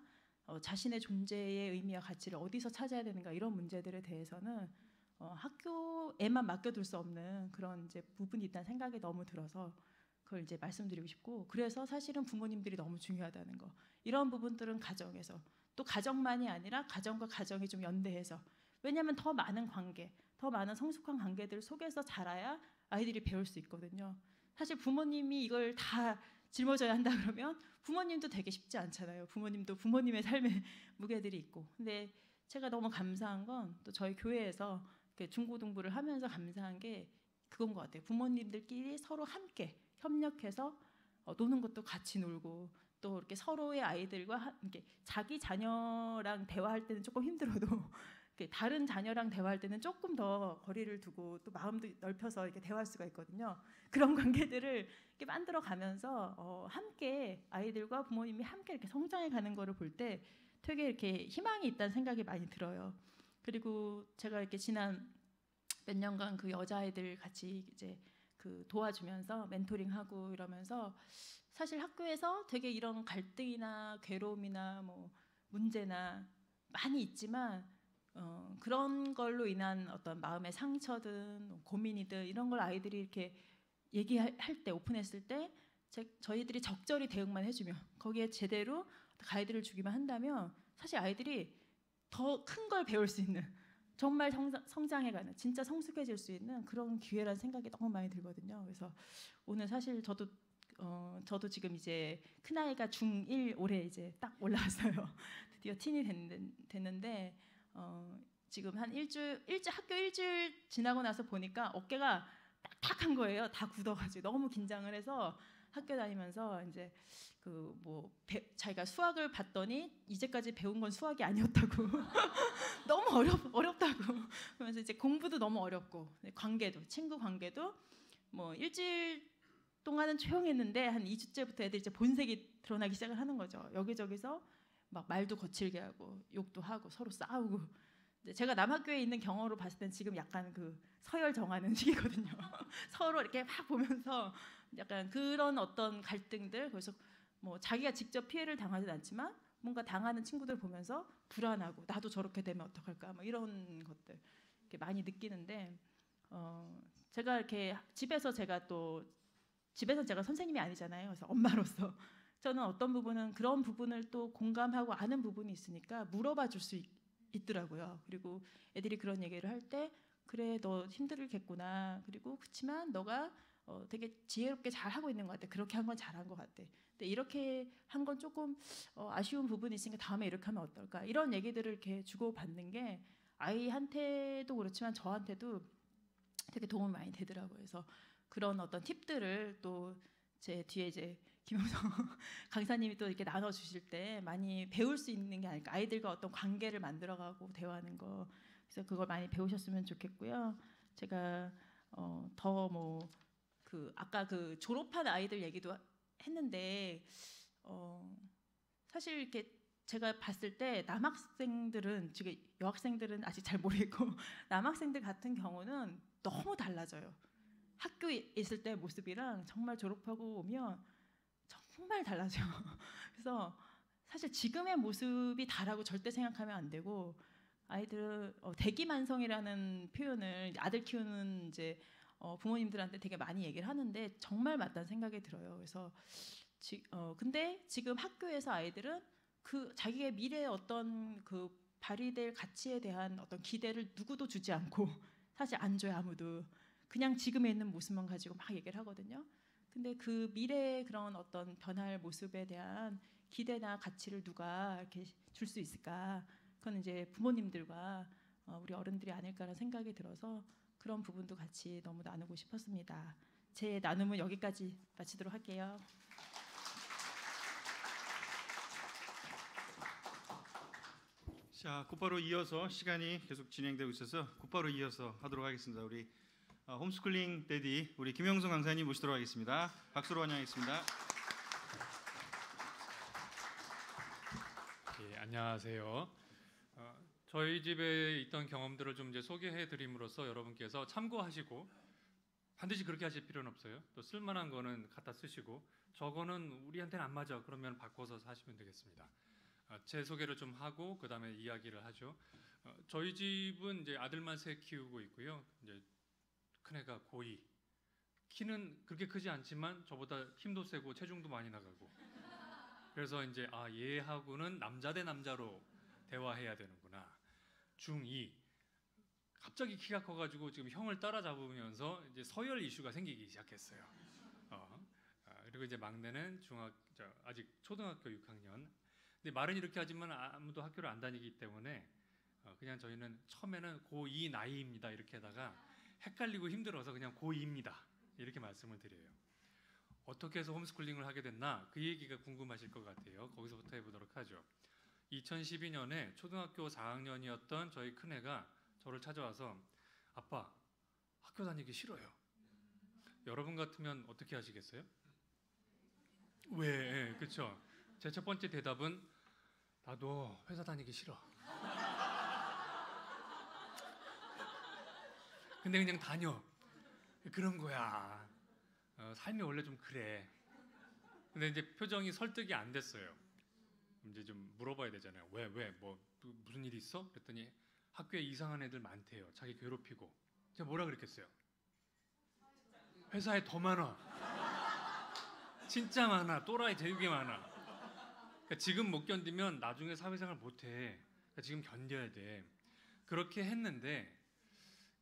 자신의 존재의 의미와 가치를 어디서 찾아야 되는가 이런 문제들에 대해서는 학교에만 맡겨둘 수 없는 그런 이제 부분이 있다는 생각이 너무 들어서 그걸 이제 말씀드리고 싶고 그래서 사실은 부모님들이 너무 중요하다는 거 이런 부분들은 가정에서 또 가정만이 아니라 가정과 가정이 좀 연대해서 왜냐하면 더 많은 관계 더 많은 성숙한 관계들 속에서 자라야 아이들이 배울 수 있거든요. 사실 부모님이 이걸 다 짊어져야 한다 그러면 부모님도 되게 쉽지 않잖아요. 부모님도 부모님의 삶의 무게들이 있고. 근데 제가 너무 감사한 건 또 저희 교회에서 중고등부를 하면서 감사한 게 그건 것 같아요. 부모님들끼리 서로 함께 협력해서 노는 것도 같이 놀고 또 이렇게 서로의 아이들과 이렇게 자기 자녀랑 대화할 때는 조금 힘들어도 다른 자녀랑 대화할 때는 조금 더 거리를 두고 또 마음도 넓혀서 이렇게 대화할 수가 있거든요. 그런 관계들을 이렇게 만들어 가면서 함께 아이들과 부모님이 함께 이렇게 성장해 가는 거를 볼 때 되게 이렇게 희망이 있다는 생각이 많이 들어요. 그리고 제가 이렇게 지난 몇 년간 그 여자아이들 같이 이제 그 도와주면서 멘토링하고 이러면서 사실 학교에서 되게 이런 갈등이나 괴로움이나 뭐 문제나 많이 있지만 그런 걸로 인한 어떤 마음의 상처든 고민이든 이런 걸 아이들이 이렇게 얘기할 때 오픈했을 때 저희들이 적절히 대응만 해주면 거기에 제대로 가이드를 주기만 한다면 사실 아이들이 더 큰 걸 배울 수 있는 정말 성장해가는 진짜 성숙해질 수 있는 그런 기회라는 생각이 너무 많이 들거든요. 그래서 오늘 사실 저도 지금 이제 큰 아이가 중1 올해 이제 딱 올라왔어요. 드디어 틴이 됐는데 지금 한 학교 일주일 지나고 나서 보니까 어깨가 딱딱한 거예요. 다 굳어가지고 너무 긴장을 해서 학교 다니면서 이제 자기가 수학을 봤더니 이제까지 배운 건 수학이 아니었다고 너무 어렵다고 그러면서 이제 공부도 너무 어렵고 친구 관계도 뭐 일주일 동안은 조용했는데 한 2주째부터 애들이 이제 본색이 드러나기 시작을 하는 거죠. 여기저기서 막 말도 거칠게 하고 욕도 하고 서로 싸우고. 제가 남학교에 있는 경험으로 봤을 땐 지금 약간 그 서열 정하는 시기거든요. 서로 이렇게 막 보면서 약간 그런 어떤 갈등들 그래서 뭐 자기가 직접 피해를 당하진 않지만 뭔가 당하는 친구들 보면서 불안하고 나도 저렇게 되면 어떡할까 뭐 이런 것들 이렇게 많이 느끼는데 제가 이렇게 집에서 제가 선생님이 아니잖아요. 그래서 엄마로서 저는 어떤 부분은 그런 부분을 또 공감하고 아는 부분이 있으니까 물어봐 줄 수 있더라고요. 그리고 애들이 그런 얘기를 할 때 그래 너 힘들겠구나. 그리고 그렇지만 너가 되게 지혜롭게 잘 하고 있는 것 같아. 그렇게 한 건 잘한 것 같아. 근데 이렇게 한 건 조금 아쉬운 부분이 있으니까 다음에 이렇게 하면 어떨까? 이런 얘기들을 이렇게 주고 받는 게 아이한테도 그렇지만 저한테도 되게 도움이 많이 되더라고요. 그래서 그런 어떤 팁들을 또 제 뒤에 이제 김영성 강사님이 또 이렇게 나눠 주실 때 많이 배울 수 있는 게 아닐까. 아이들과 어떤 관계를 만들어가고 대화하는 거. 그래서 그걸 많이 배우셨으면 좋겠고요. 제가 더 뭐 그 아까 그 졸업한 아이들 얘기도 했는데 사실 이렇게 제가 봤을 때 남학생들은 지금 여학생들은 아직 잘 모르겠고 남학생들 같은 경우는 너무 달라져요. 학교에 있을 때 모습이랑 정말 졸업하고 오면 정말 달라져요. 그래서 사실 지금의 모습이 다라고 절대 생각하면 안 되고 아이들은 대기만성이라는 표현을 아들 키우는 이제 부모님들한테 되게 많이 얘기를 하는데 정말 맞다는 생각이 들어요. 그래서 근데 지금 학교에서 아이들은 그 자기의 미래의 어떤 그 발휘될 가치에 대한 어떤 기대를 누구도 주지 않고 사실 안 줘요 아무도. 그냥 지금에 있는 모습만 가지고 막 얘기를 하거든요. 근데 그 미래의 그런 어떤 변할 모습에 대한 기대나 가치를 누가 이렇게 줄 수 있을까? 그건 이제 부모님들과 우리 어른들이 아닐까라는 생각이 들어서 그런 부분도 같이 너무 나누고 싶었습니다. 제 나눔은 여기까지 마치도록 할게요. 자, 곧바로 이어서 시간이 계속 진행되고 있어서 곧바로 이어서 하도록 하겠습니다. 우리 홈스쿨링 데디 우리 김영성 강사님 모시도록 하겠습니다. 박수로 환영하겠습니다. 예, 안녕하세요. 저희 집에 있던 경험들을 좀 이제 소개해드림으로써 여러분께서 참고하시고 반드시 그렇게 하실 필요는 없어요. 또 쓸만한 거는 갖다 쓰시고 저거는 우리한테는 안 맞아 그러면 바꿔서 하시면 되겠습니다. 제 소개를 좀 하고 그 다음에 이야기를 하죠. 저희 집은 이제 아들만 셋 키우고 있고요. 이제 큰애가 고2. 키는 그렇게 크지 않지만 저보다 힘도 세고 체중도 많이 나가고. 그래서 이제 얘하고는 남자 대 남자로 대화해야 되는구나. 중2. 갑자기 키가 커가지고 지금 형을 따라잡으면서 이제 서열 이슈가 생기기 시작했어요. 그리고 이제 막내는 아직 초등학교 6학년. 근데 말은 이렇게 하지만 아무도 학교를 안 다니기 때문에 그냥 저희는 처음에는 고2 나이입니다 이렇게 하다가 헷갈리고 힘들어서 그냥 고2입니다 이렇게 말씀을 드려요. 어떻게 해서 홈스쿨링을 하게 됐나 그 얘기가 궁금하실 것 같아요. 거기서부터 해보도록 하죠. 2012년에 초등학교 4학년이었던 저희 큰애가 저를 찾아와서 아빠 학교 다니기 싫어요. 여러분 같으면 어떻게 하시겠어요? 왜? 그렇죠. 제 첫 번째 대답은 나도 회사 다니기 싫어. 근데 그냥 다녀. 그런 거야. 삶이 원래 좀 그래. 근데 이제 표정이 설득이 안 됐어요. 이제 좀 물어봐야 되잖아요. 왜? 무슨 일이 있어? 그랬더니 학교에 이상한 애들 많대요. 자기 괴롭히고. 제가 뭐라 그랬겠어요? 회사에 더 많아. 진짜 많아. 또라이 되게 많아. 그러니까 지금 못 견디면 나중에 사회생활 못해. 그러니까 지금 견뎌야 돼. 그렇게 했는데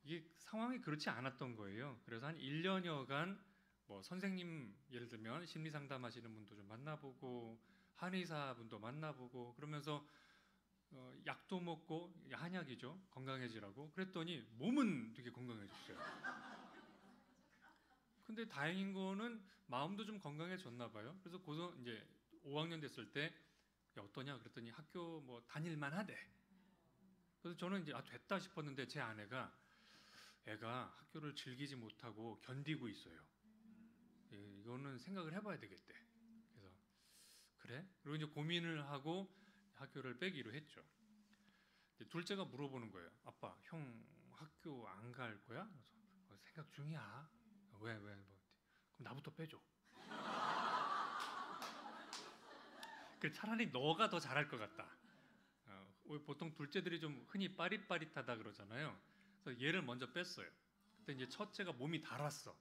이게 상황이 그렇지 않았던 거예요. 그래서 한 1년여간 뭐 선생님 예를 들면 심리 상담하시는 분도 좀 만나보고 한의사 분도 만나보고 그러면서 약도 먹고 한약이죠. 건강해지라고. 그랬더니 몸은 되게 건강해졌어요. 근데 다행인 거는 마음도 좀 건강해졌나 봐요. 그래서 고서 이제 5학년 됐을 때 어떠냐 그랬더니 학교 뭐 다닐만 하대. 그래서 저는 이제 됐다 싶었는데 제 아내가 애가 학교를 즐기지 못하고 견디고 있어요. 이거는 생각을 해봐야 되겠대. 그래서 그래? 그리고 이제 고민을 하고 학교를 빼기로 했죠. 둘째가 물어보는 거예요. 아빠, 형 학교 안 갈 거야? 그래서 생각 중이야. 왜? 그럼 나부터 빼줘. 그래, 차라리 너가 더 잘할 것 같다. 보통 둘째들이 좀 흔히 빠릿빠릿하다 그러잖아요. 그래서 얘를 먼저 뺐어요. 그때 이제 첫째가 몸이 달았어.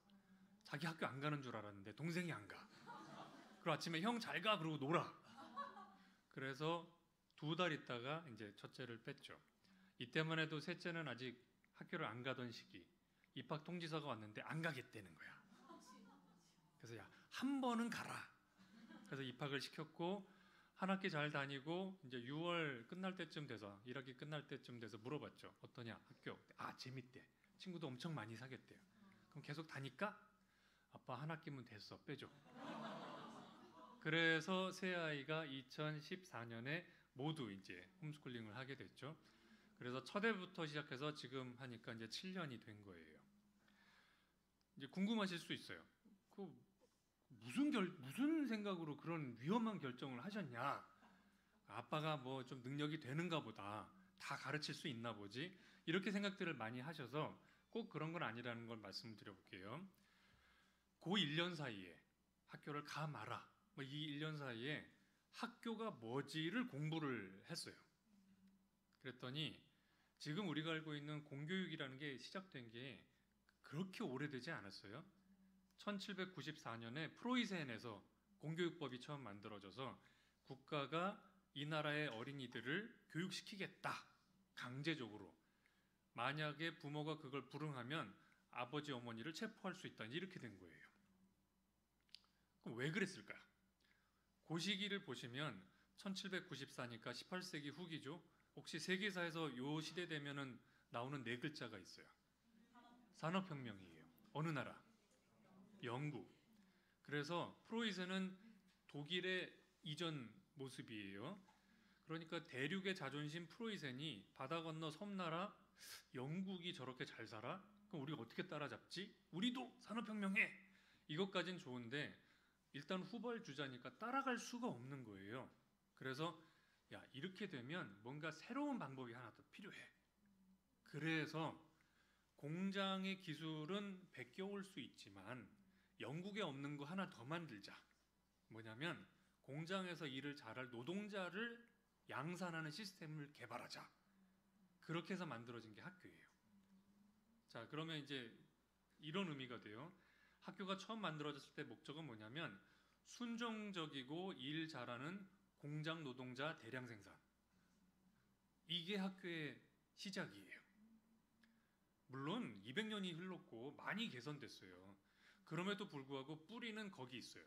자기 학교 안 가는 줄 알았는데 동생이 안 가. 그리고 아침에 형 잘 가 그러고 놀아. 그래서 2달 있다가 이제 첫째를 뺐죠. 이때만 해도 셋째는 아직 학교를 안 가던 시기. 입학 통지서가 왔는데 안 가겠다는 거야. 그래서 야, 한 번은 가라. 그래서 입학을 시켰고 한 학기 잘 다니고 이제 6월 끝날 때쯤 돼서 1학기 끝날 때쯤 돼서 물어봤죠. 어떠냐 학교? 재밌대. 친구도 엄청 많이 사귀었대요. 그럼 계속 다니까? 아빠 한 학기면 됐어. 빼줘. 그래서 세 아이가 2014년에 모두 이제 홈스쿨링을 하게 됐죠. 그래서 첫 해부터 시작해서 지금 하니까 이제 7년이 된 거예요. 이제 궁금하실 수 있어요. 그 무슨 생각으로 그런 위험한 결정을 하셨냐? 아빠가 뭐 좀 능력이 되는가 보다. 다 가르칠 수 있나 보지. 이렇게 생각들을 많이 하셔서 꼭 그런 건 아니라는 걸 말씀드려 볼게요. 그 1년 사이에 학교를 가 마라. 뭐 이 1년 사이에 학교가 뭐지를 공부를 했어요. 그랬더니 지금 우리가 알고 있는 공교육이라는 게 시작된 게 그렇게 오래되지 않았어요. 1794년에 프로이센에서 공교육법이 처음 만들어져서 국가가 이 나라의 어린이들을 교육시키겠다. 강제적으로. 만약에 부모가 그걸 불응하면 아버지 어머니를 체포할 수 있다. 이렇게 된 거예요. 그럼 왜 그랬을까요? 그 시기를 보시면 1794니까 18세기 후기죠. 혹시 세계사에서 요 시대 되면은 나오는 네 글자가 있어요. 산업혁명이에요. 어느 나라? 영국. 그래서 프로이센은 독일의 이전 모습이에요. 그러니까 대륙의 자존심 프로이센이 바다 건너 섬나라 영국이 저렇게 잘 살아? 그럼 우리가 어떻게 따라잡지? 우리도 산업혁명해! 이것까진 좋은데 일단 후발주자니까 따라갈 수가 없는 거예요. 그래서 야, 이렇게 되면 뭔가 새로운 방법이 하나 더 필요해. 그래서 공장의 기술은 베껴올 수 있지만 영국에 없는 거 하나 더 만들자. 뭐냐면 공장에서 일을 잘할 노동자를 양산하는 시스템을 개발하자. 그렇게 해서 만들어진 게 학교예요. 자, 그러면 이제 이런 의미가 돼요. 학교가 처음 만들어졌을 때 목적은 뭐냐면 순종적이고 일 잘하는 공장 노동자 대량 생산. 이게 학교의 시작이에요. 물론 200년이 흘렀고 많이 개선됐어요. 그럼에도 불구하고 뿌리는 거기 있어요.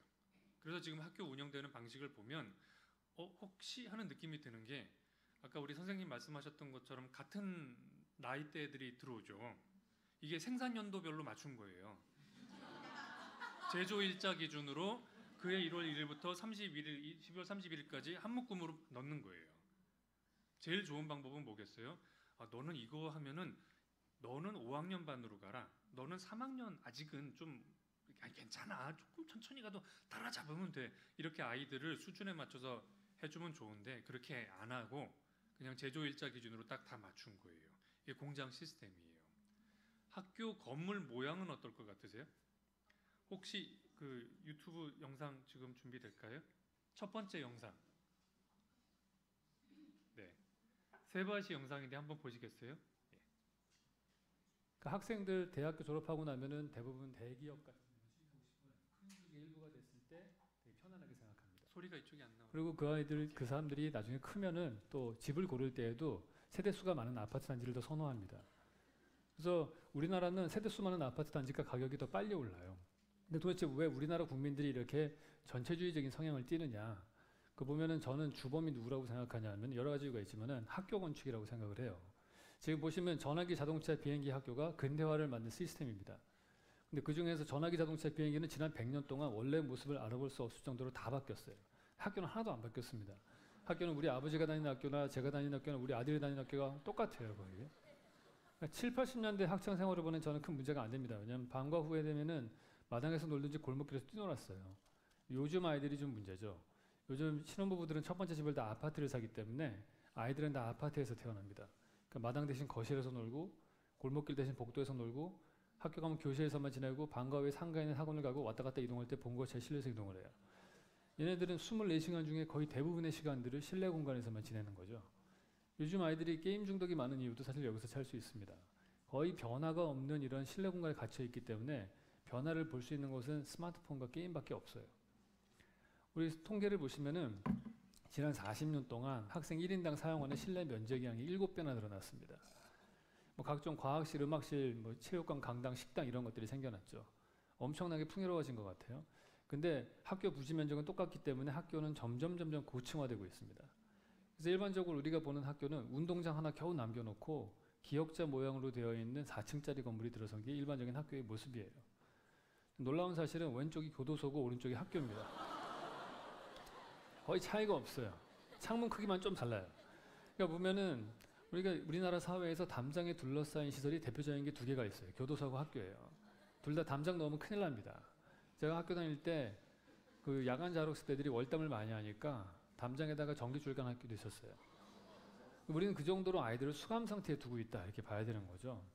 그래서 지금 학교 운영되는 방식을 보면 혹시 하는 느낌이 드는 게 아까 우리 선생님 말씀하셨던 것처럼 같은 나이대들이 들어오죠. 이게 생산연도별로 맞춘 거예요. 제조일자 기준으로 그해 1월 1일부터 31일, 12월 31일까지 한 묶음으로 넣는 거예요. 제일 좋은 방법은 뭐겠어요? 너는 이거 하면은 너는 5학년 반으로 가라. 너는 3학년 아직은 좀 괜찮아. 조금 천천히 가도 따라잡으면 돼. 이렇게 아이들을 수준에 맞춰서 해주면 좋은데 그렇게 안 하고 그냥 제조일자 기준으로 딱 다 맞춘 거예요. 이게 공장 시스템이에요. 학교 건물 모양은 어떨 것 같으세요? 혹시 그 유튜브 영상 지금 준비될까요? 첫 번째 영상. 네, 세바시 영상인데 한번 보시겠어요? 그 학생들 대학교 졸업하고 나면은 대부분 대기업 같은 큰 기업의 일부가 됐을 때 되게 편안하게 생각합니다. 소리가 이쪽이 안 나와요. 그리고 그 사람들이 나중에 크면은 또 집을 고를 때에도 세대수가 많은 아파트 단지를 더 선호합니다. 그래서 우리나라는 세대수 많은 아파트 단지가 가격이 더 빨리 올라요. 근데 도대체 왜 우리나라 국민들이 이렇게 전체주의적인 성향을 띠느냐? 그 보면은 저는 주범이 누구라고 생각하냐면 여러 가지 이유가 있지만은 학교 건축이라고 생각을 해요. 지금 보시면 전화기 자동차 비행기 학교가 근대화를 만든 시스템입니다. 근데 그 중에서 전화기 자동차 비행기는 지난 100년 동안 원래 모습을 알아볼 수 없을 정도로 다 바뀌었어요. 학교는 하나도 안 바뀌었습니다. 학교는 우리 아버지가 다니는 학교나 제가 다니는 학교나 우리 아들이 다니는 학교가 똑같아요, 거의. 7, 80년대 학창 생활을 보낸 저는 큰 문제가 안 됩니다. 왜냐하면 방과 후에 되면은 마당에서 놀든지 골목길에서 뛰놀았어요. 요즘 아이들이 좀 문제죠. 요즘 신혼부부들은 첫 번째 집을 다 아파트를 사기 때문에 아이들은 다 아파트에서 태어납니다. 그러니까 마당 대신 거실에서 놀고 골목길 대신 복도에서 놀고 학교 가면 교실에서만 지내고 방과 후에 상가에 있는 학원을 가고 왔다 갔다 이동할 때 본거실에 실내에서 이동을 해요. 얘네들은 24시간 중에 거의 대부분의 시간들을 실내 공간에서만 지내는 거죠. 요즘 아이들이 게임 중독이 많은 이유도 사실 여기서 찾을 수 있습니다. 거의 변화가 없는 이런 실내 공간에 갇혀 있기 때문에 변화를 볼 수 있는 것은 스마트폰과 게임밖에 없어요. 우리 통계를 보시면은 지난 40년 동안 학생 1인당 사용하는 실내 면적량이 7배나 늘어났습니다. 뭐 각종 과학실, 음악실, 뭐 체육관, 강당, 식당 이런 것들이 생겨났죠. 엄청나게 풍요로워진 것 같아요. 근데 학교 부지 면적은 똑같기 때문에 학교는 점점 고층화되고 있습니다. 그래서 일반적으로 우리가 보는 학교는 운동장 하나 겨우 남겨놓고 기역자 모양으로 되어 있는 4층짜리 건물이 들어선 게 일반적인 학교의 모습이에요. 놀라운 사실은 왼쪽이 교도소고 오른쪽이 학교입니다. 거의 차이가 없어요. 창문 크기만 좀 달라요. 그러니까 보면은 우리나라 사회에서 담장에 둘러싸인 시설이 대표적인 게 두 개가 있어요. 교도소하고 학교예요. 둘 다 담장 넣으면 큰일 납니다. 제가 학교 다닐 때 그 야간 자습생들이 월담을 많이 하니까 담장에다가 전기줄 간 학교도 있었어요. 우리는 그 정도로 아이들을 수감 상태에 두고 있다 이렇게 봐야 되는 거죠.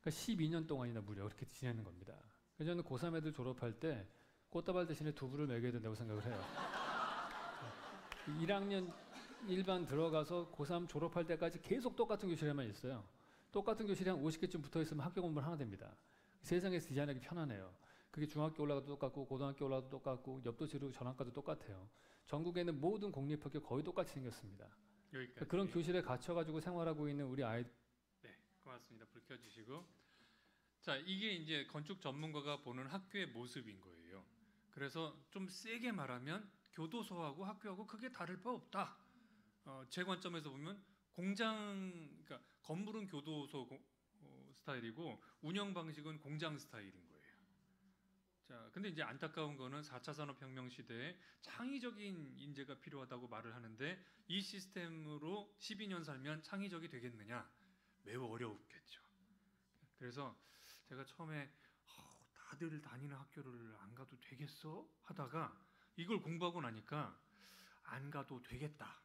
그러니까 12년 동안이나 무려 그렇게 지내는 겁니다. 그래서 저는 고3 애들 졸업할 때 꽃다발 대신에 두부를 먹여야 된다고 생각을 해요. 1학년 일반 들어가서 고3 졸업할 때까지 계속 똑같은 교실에만 있어요. 똑같은 교실에 한 50개쯤 붙어 있으면 학교 공부를 하나 됩니다. 세상에서 디자인하기 편하네요. 그게 중학교 올라가도 똑같고 고등학교 올라가도 똑같고 옆도시로 전학가도 똑같아요. 전국에 있는 모든 공립학교 거의 똑같이 생겼습니다. 여기까지. 그런 교실에 갇혀가지고 생활하고 있는 우리 아이. 네, 고맙습니다. 불 켜주시고. 자, 이게 이제 건축 전문가가 보는 학교의 모습인 거예요. 그래서 좀 세게 말하면 교도소하고 학교하고 크게 다를 바 없다. 제 관점에서 보면 그러니까 건물은 교도소 스타일이고 운영 방식은 공장 스타일인 거예요. 자, 근데 이제 안타까운 거는 4차 산업혁명 시대에 창의적인 인재가 필요하다고 말을 하는데 이 시스템으로 12년 살면 창의적이 되겠느냐? 매우 어려웠겠죠. 그래서 제가 처음에 다들 다니는 학교를 안 가도 되겠어? 하다가 이걸 공부하고 나니까 안 가도 되겠다.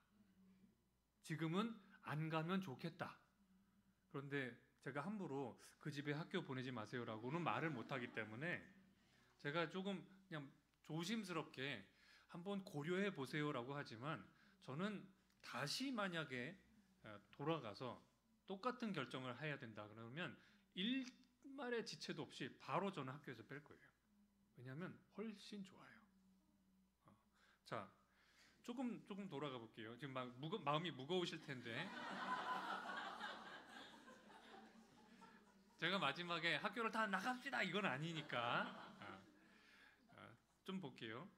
지금은 안 가면 좋겠다. 그런데 제가 함부로 그 집에 학교 보내지 마세요라고는 말을 못하기 때문에 제가 조금 그냥 조심스럽게 한번 고려해 보세요라고 하지만 저는 다시 만약에 돌아가서 똑같은 결정을 해야 된다 그러면 일말의 지체도 없이 바로 저는 학교에서 뺄 거예요. 왜냐하면 훨씬 좋아요. 자, 조금 돌아가 볼게요. 지금 마음이 무거우실 텐데 제가 마지막에 학교를 다 나갑시다 이건 아니니까 좀 볼게요.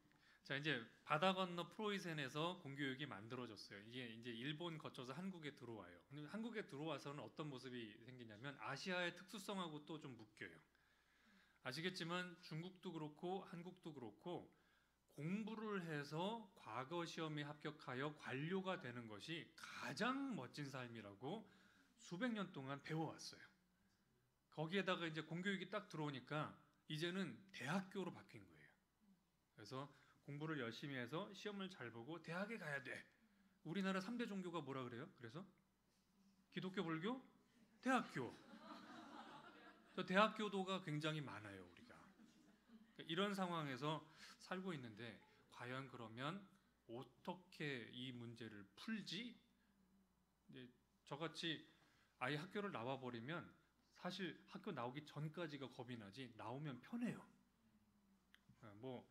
자, 이제 바다 건너 프로이센에서 공교육이 만들어졌어요. 이게 이제 일본 거쳐서 한국에 들어와요. 근데 한국에 들어와서는 어떤 모습이 생기냐면 아시아의 특수성하고 또 좀 묶여요. 아시겠지만 중국도 그렇고 한국도 그렇고 공부를 해서 과거 시험에 합격하여 관료가 되는 것이 가장 멋진 삶이라고 수백 년 동안 배워왔어요. 거기에다가 이제 공교육이 딱 들어오니까 이제는 대학교로 바뀐 거예요. 그래서 공부를 열심히 해서 시험을 잘 보고 대학에 가야 돼. 우리나라 3대 종교가 뭐라 그래요? 그래서 기독교, 불교, 대학교. 저 대학교도가 굉장히 많아요, 우리가. 이런 상황에서 살고 있는데 과연 그러면 어떻게 이 문제를 풀지? 이제 저같이 아예 학교를 나와 버리면 사실 학교 나오기 전까지가 겁이 나지 나오면 편해요. 뭐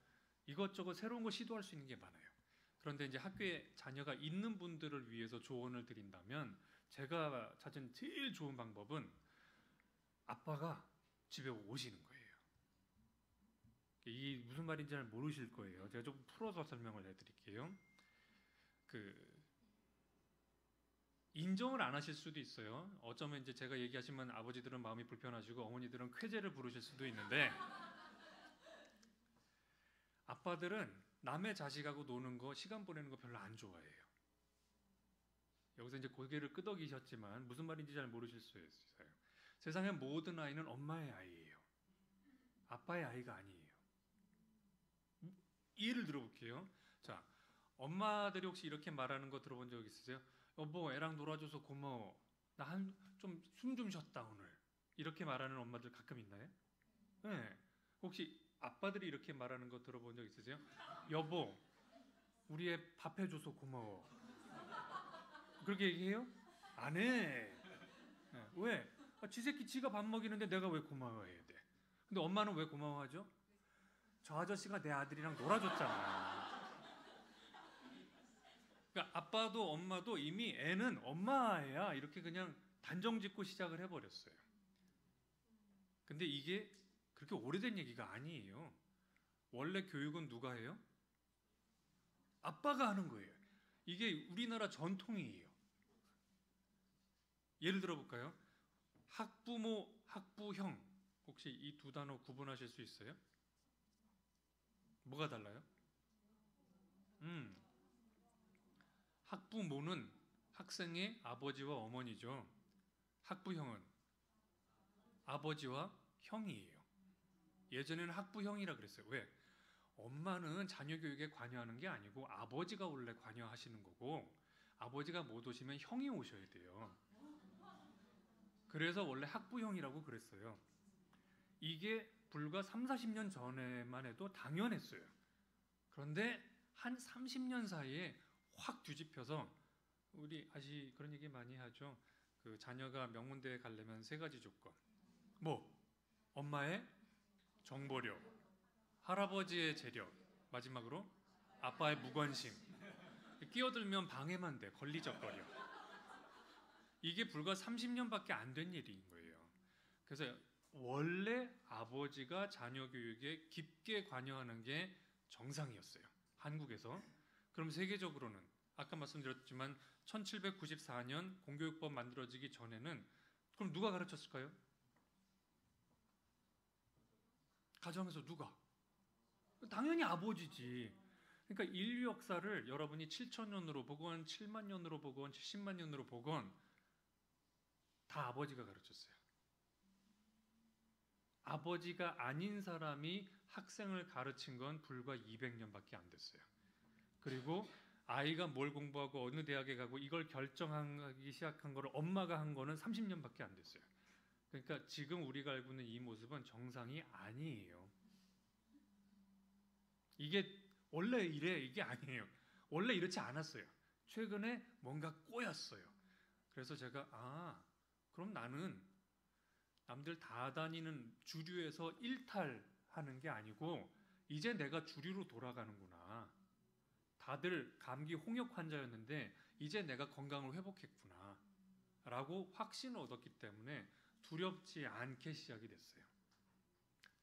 이것저것 새로운 거 시도할 수 있는 게 많아요. 그런데 이제 학교에 자녀가 있는 분들을 위해서 조언을 드린다면 제가 찾은 제일 좋은 방법은 아빠가 집에 오시는 거예요. 이게 무슨 말인지 잘 모르실 거예요. 제가 좀 풀어서 설명을 해드릴게요. 인정을 안 하실 수도 있어요. 어쩌면 이제 제가 얘기하시면 아버지들은 마음이 불편하시고 어머니들은 쾌재를 부르실 수도 있는데 아빠들은 남의 자식하고 노는 거, 시간 보내는 거 별로 안 좋아해요. 여기서 이제 고개를 끄덕이셨지만 무슨 말인지 잘 모르실 수 있어요. 세상의 모든 아이는 엄마의 아이예요. 아빠의 아이가 아니에요. 예를 들어볼게요. 자, 엄마들이 혹시 이렇게 말하는 거 들어본 적 있으세요? 여보, 애랑 놀아줘서 고마워. 나 좀 숨 좀 쉬었다 오늘. 이렇게 말하는 엄마들 가끔 있나요? 네. 혹시 아빠들이 이렇게 말하는 거 들어본 적 있으세요? 여보, 우리 애 밥 해줘서 고마워. 그렇게 얘기해요? 안 해. 네. 왜? 지 새끼 지가 밥 먹이는데 내가 왜 고마워해야 돼? 근데 엄마는 왜 고마워하죠? 저 아저씨가 내 아들이랑 놀아줬잖아. 그러니까 아빠도 엄마도 이미 애는 엄마야 이렇게 그냥 단정짓고 시작을 해버렸어요. 근데 이게 그렇게 오래된 얘기가 아니에요. 원래 교육은 누가 해요? 아빠가 하는 거예요. 이게 우리나라 전통이에요. 예를 들어 볼까요? 학부모, 학부형. 혹시 이 두 단어 구분하실 수 있어요? 뭐가 달라요? 학부모는 학생의 아버지와 어머니죠. 학부형은 아버지와 형이에요. 예전에는 학부형이라 그랬어요. 왜? 엄마는 자녀 교육에 관여하는 게 아니고 아버지가 원래 관여하시는 거고, 아버지가 못 오시면 형이 오셔야 돼요. 그래서 원래 학부형이라고 그랬어요. 이게 불과 3, 40년 전에만 해도 당연했어요. 그런데 한 30년 사이에 확 뒤집혀서, 우리 그런 얘기 많이 하죠. 그 자녀가 명문대에 가려면 3가지 조건. 뭐? 엄마의 정보력, 할아버지의 재력, 마지막으로 아빠의 무관심. 끼어들면 방해만 돼, 걸리적거려. 이게 불과 30년밖에 안 된 일인 거예요. 그래서 원래 아버지가 자녀 교육에 깊게 관여하는 게 정상이었어요, 한국에서. 그럼 세계적으로는 아까 말씀드렸지만 1794년 공교육법 만들어지기 전에는 그럼 누가 가르쳤을까요? 가정에서 누가? 당연히 아버지지. 그러니까 인류 역사를 여러분이 7,000년으로 보건 7만 년으로 보건 70만 년으로 보건 다 아버지가 가르쳤어요. 아버지가 아닌 사람이 학생을 가르친 건 불과 200년밖에 안 됐어요. 그리고 아이가 뭘 공부하고 어느 대학에 가고 이걸 결정하기 시작한 거를 엄마가 한 거는 30년밖에 안 됐어요. 그러니까 지금 우리가 알고 있는 이 모습은 정상이 아니에요. 이게 원래 이래, 이게 아니에요. 원래 이렇지 않았어요. 최근에 뭔가 꼬였어요. 그래서 제가 그럼 나는 남들 다 다니는 주류에서 일탈하는 게 아니고 이제 내가 주류로 돌아가는구나. 다들 감기 홍역 환자였는데 이제 내가 건강을 회복했구나 라고 확신을 얻었기 때문에 두렵지 않게 시작이 됐어요.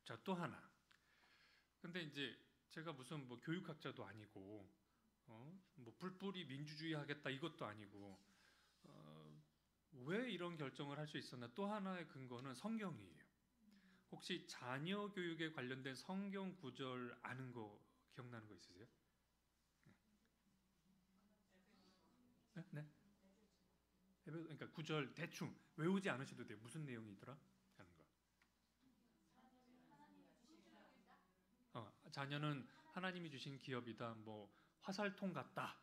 자, 또 하나. 근데 이제 제가 무슨 뭐 교육학자도 아니고 뭐 뿔뿔이 민주주의 하겠다 이것도 아니고 왜 이런 결정을 할 수 있었나? 또 하나의 근거는 성경이에요. 혹시 자녀 교육에 관련된 성경 구절 아는 거 기억나는 거 있으세요? 네? 그러니까 구절 대충 외우지 않으셔도 돼요. 무슨 내용이더라? 하는 거. 자녀는 하나님이 주신 기업이다. 뭐 화살통 같다.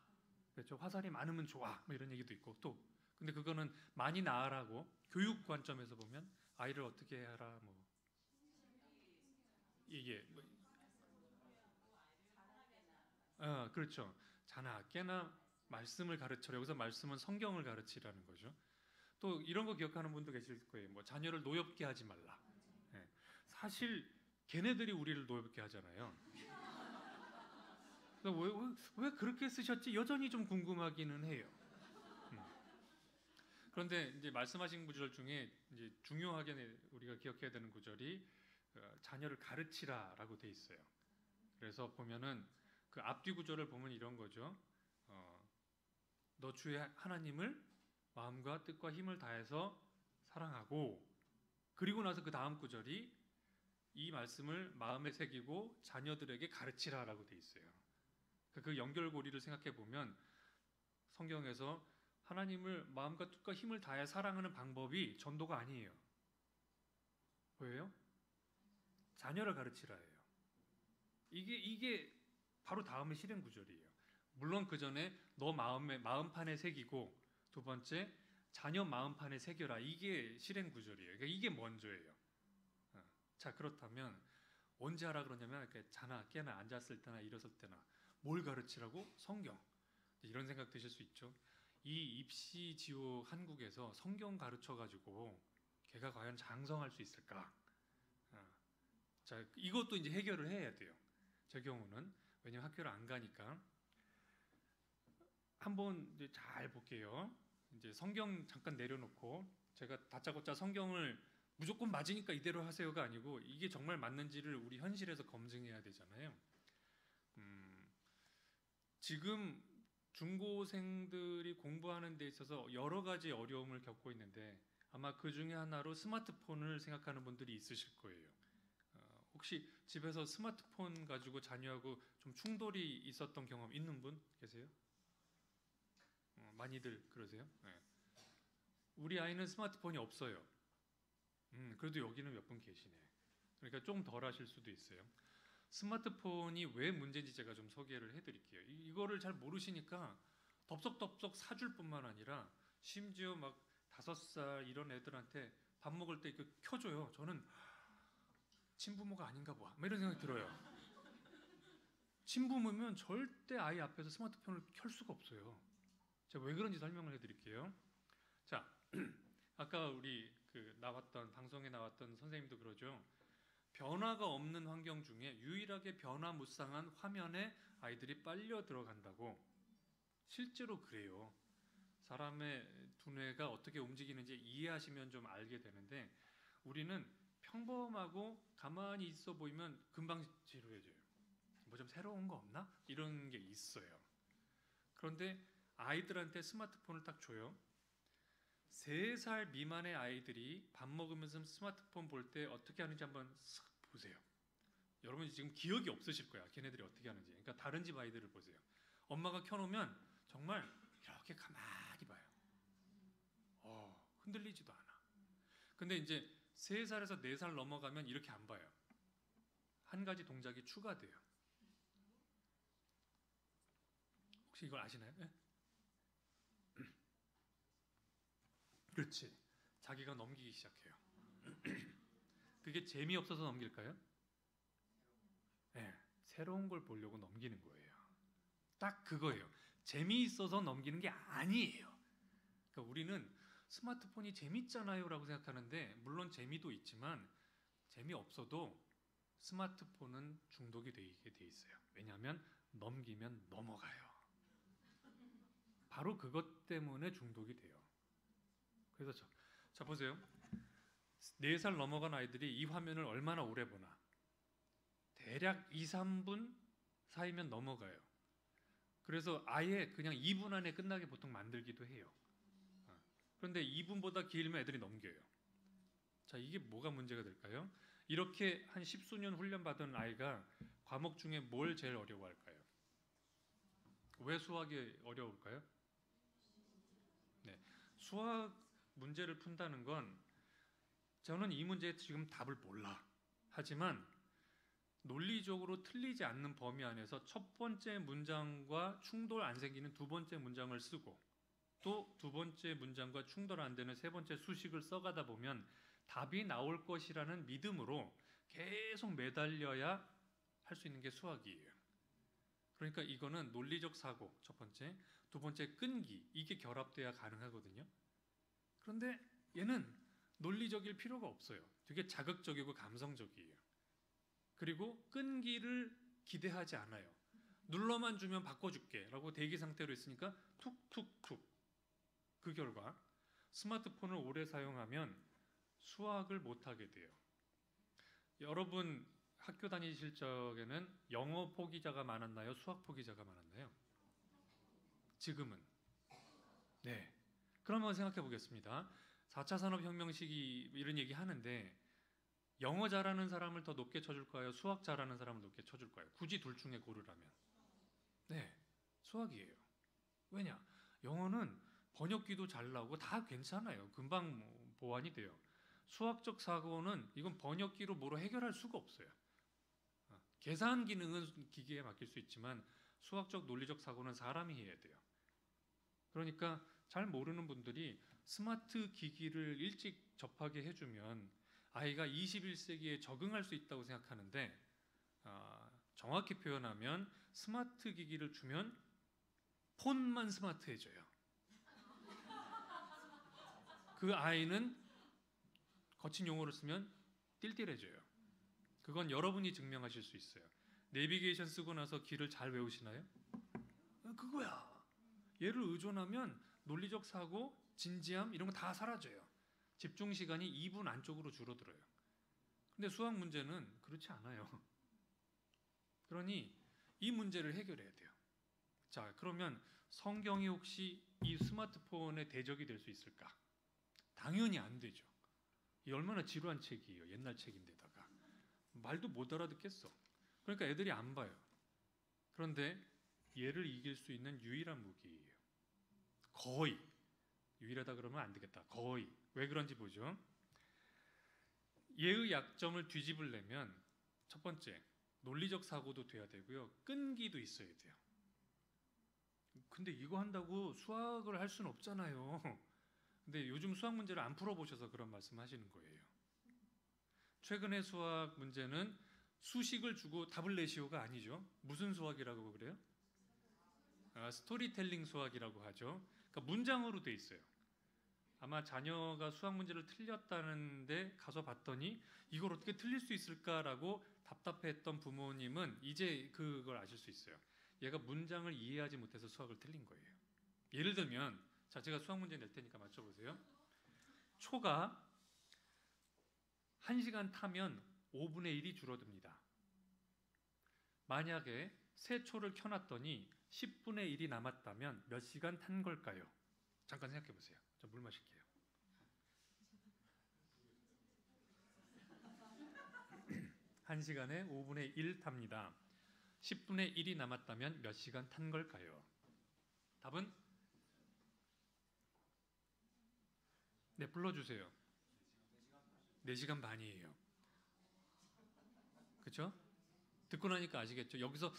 그렇죠? 화살이 많으면 좋아. 뭐 이런 얘기도 있고 또 근데 그거는 많이 낳으라고 교육 관점에서 보면 아이를 어떻게 해라 뭐 이게 뭐, 그렇죠. 자나 깨나 말씀을 가르쳐라. 여기서 말씀은 성경을 가르치라는 거죠. 또 이런 거 기억하는 분도 계실 거예요. 뭐 자녀를 노엽게 하지 말라. 예. 사실 걔네들이 우리를 노엽게 하잖아요. 왜 그렇게 쓰셨지? 여전히 좀 궁금하기는 해요. 그런데 이제 말씀하신 구절 중에 이제 중요하게 우리가 기억해야 되는 구절이 자녀를 가르치라라고 돼 있어요. 그래서 보면은 그 앞뒤 구절을 보면 이런 거죠. 너 주의 하나님을 마음과 뜻과 힘을 다해서 사랑하고 그리고 나서 그 다음 구절이 이 말씀을 마음에 새기고 자녀들에게 가르치라라고 돼 있어요. 그 연결고리를 생각해 보면 성경에서 하나님을 마음과 뜻과 힘을 다해 사랑하는 방법이 전도가 아니에요. 뭐예요? 자녀를 가르치라예요. 이게 바로 다음의 실행 구절이에요. 물론 그 전에 너 마음판에 새기고 두 번째 자녀 마음판에 새겨라. 이게 실행 구절이에요. 그러니까 이게 먼저예요. 자, 그렇다면 언제 하라 그러냐면 이렇게 자나 깨나 앉았을 때나 일었을 때나 뭘 가르치라고? 성경. 이런 생각 드실 수 있죠. 이 입시 지옥 한국에서 성경 가르쳐 가지고 걔가 과연 장성할 수 있을까? 자, 이것도 이제 해결을 해야 돼요. 제 경우는 왜냐면 학교를 안 가니까 한번 이제 잘 볼게요. 이제 성경 잠깐 내려놓고 제가 다짜고짜 성경을 무조건 맞으니까 이대로 하세요가 아니고 이게 정말 맞는지를 우리 현실에서 검증해야 되잖아요. 지금 중고생들이 공부하는 데 있어서 여러 가지 어려움을 겪고 있는데 아마 그 중에 하나로 스마트폰을 생각하는 분들이 있으실 거예요. 혹시 집에서 스마트폰 가지고 자녀하고 좀 충돌이 있었던 경험 있는 분 계세요? 많이들 그러세요? 네. 우리 아이는 스마트폰이 없어요. 그래도 여기는 몇 분 계시네. 그러니까 좀 덜 하실 수도 있어요. 스마트폰이 왜 문제인지 제가 좀 소개를 해드릴게요. 이거를 잘 모르시니까 덥석덥석 사줄 뿐만 아니라 심지어 막 5살 이런 애들한테 밥 먹을 때 이거 켜줘요. 저는 친부모가 아닌가 봐. 뭐 이런 생각이 들어요. 친부모면 절대 아이 앞에서 스마트폰을 켤 수가 없어요. 제가 왜 그런지 설명을 해드릴게요. 자, 아까 우리 방송에 나왔던 선생님도 그러죠. 변화가 없는 환경 중에 유일하게 변화무쌍한 화면에 아이들이 빨려 들어간다고. 실제로 그래요. 사람의 두뇌가 어떻게 움직이는지 이해하시면 좀 알게 되는데 우리는 평범하고 가만히 있어 보이면 금방 지루해져요. 뭐 좀 새로운 거 없나? 이런 게 있어요. 그런데 아이들한테 스마트폰을 딱 줘요. 3살 미만의 아이들이 밥 먹으면서 스마트폰 볼 때 어떻게 하는지 한번 싹 보세요. 여러분 지금 기억이 없으실 거야. 걔네들이 어떻게 하는지. 그러니까 다른 집 아이들을 보세요. 엄마가 켜놓으면 정말 이렇게 가만히 봐요. 흔들리지도 않아. 근데 이제 3살에서 4살 넘어가면 이렇게 안 봐요. 한 가지 동작이 추가돼요. 혹시 이걸 아시나요? 네? 그렇지. 자기가 넘기기 시작해요. 그게 재미없어서 넘길까요? 네, 새로운 걸 보려고 넘기는 거예요. 딱 그거예요. 재미있어서 넘기는 게 아니에요. 그러니까 우리는 스마트폰이 재밌잖아요 라고 생각하는데 물론 재미도 있지만 재미없어도 스마트폰은 중독이 되게 돼 있어요. 왜냐하면 넘기면 넘어가요. 바로 그것 때문에 중독이 돼요. 그래서 자 보세요. 4살 넘어간 아이들이 이 화면을 얼마나 오래 보나. 대략 2, 3분 사이면 넘어가요. 그래서 아예 그냥 2분 안에 끝나게 보통 만들기도 해요. 그런데 2분보다 길면 애들이 넘겨요. 자, 이게 뭐가 문제가 될까요? 이렇게 한 10수년 훈련받은 아이가 과목 중에 뭘 제일 어려워할까요? 왜 수학이 어려울까요? 네, 수학 문제를 푼다는 건 저는 이 문제에 지금 답을 몰라. 하지만 논리적으로 틀리지 않는 범위 안에서 첫 번째 문장과 충돌 안 생기는 두 번째 문장을 쓰고 또 두 번째 문장과 충돌 안 되는 세 번째 수식을 써가다 보면 답이 나올 것이라는 믿음으로 계속 매달려야 할 수 있는 게 수학이에요. 그러니까 이거는 논리적 사고 첫 번째, 두 번째 끈기 이게 결합돼야 가능하거든요. 그런데 얘는 논리적일 필요가 없어요. 되게 자극적이고 감성적이에요. 그리고 끈기를 기대하지 않아요. 눌러만 주면 바꿔줄게 라고 대기 상태로 있으니까 툭툭툭. 그 결과 스마트폰을 오래 사용하면 수학을 못하게 돼요. 여러분 학교 다니실 적에는 영어 포기자가 많았나요? 수학 포기자가 많았나요? 지금은? 네. 그럼 한번 생각해 보겠습니다. 4차 산업혁명 시기 이런 얘기 하는데 영어 잘하는 사람을 더 높게 쳐줄까요? 수학 잘하는 사람을 높게 쳐줄까요? 굳이 둘 중에 고르라면 네, 수학이에요. 왜냐? 영어는 번역기도 잘 나오고 다 괜찮아요. 금방 보완이 돼요. 수학적 사고는 이건 번역기로 뭐로 해결할 수가 없어요. 계산 기능은 기계에 맡길 수 있지만 수학적 논리적 사고는 사람이 해야 돼요. 그러니까 잘 모르는 분들이 스마트 기기를 일찍 접하게 해주면 아이가 21세기에 적응할 수 있다고 생각하는데 정확히 표현하면 스마트 기기를 주면 폰만 스마트해져요. 그 아이는 거친 용어를 쓰면 띨띨해져요. 그건 여러분이 증명하실 수 있어요. 내비게이션 쓰고 나서 길을 잘 외우시나요? 그거야. 얘를 의존하면 논리적 사고, 진지함 이런 거 다 사라져요. 집중 시간이 2분 안쪽으로 줄어들어요. 근데 수학 문제는 그렇지 않아요. 그러니 이 문제를 해결해야 돼요. 자, 그러면 성경이 혹시 이 스마트폰의 대적이 될 수 있을까? 당연히 안 되죠. 이 얼마나 지루한 책이에요. 옛날 책인데다가 말도 못 알아듣겠어. 그러니까 애들이 안 봐요. 그런데 얘를 이길 수 있는 유일한 무기예요. 거의 유일하다 그러면 안 되겠다. 거의. 왜 그런지 보죠. 얘의 약점을 뒤집으려면 첫 번째, 논리적 사고도 돼야 되고요. 끈기도 있어야 돼요. 근데 이거 한다고 수학을 할 수는 없잖아요. 근데 요즘 수학 문제를 안 풀어보셔서 그런 말씀하시는 거예요. 최근의 수학 문제는 수식을 주고 답을 내시오가 아니죠. 무슨 수학이라고 그래요? 스토리텔링 수학이라고 하죠. 그러니까 문장으로 돼 있어요. 아마 자녀가 수학 문제를 틀렸다는데 가서 봤더니 이걸 어떻게 틀릴 수 있을까라고 답답해했던 부모님은 이제 그걸 아실 수 있어요. 얘가 문장을 이해하지 못해서 수학을 틀린 거예요. 예를 들면, 자, 제가 수학 문제 낼 테니까 맞춰보세요. 초가 1시간 타면 5분의 1이 줄어듭니다. 만약에 새 초를 켜놨더니 10분의 1이 남았다면 몇 시간 탄 걸까요? 잠깐 생각해 보세요. 저 물 마실게요. 한 시간에 5분의 1 탑니다. 10분의 1이 남았다면 몇 시간 탄 걸까요? 답은? 네, 불러주세요. 4시간 반이에요. 그렇죠? 듣고 나니까 아시겠죠? 여기서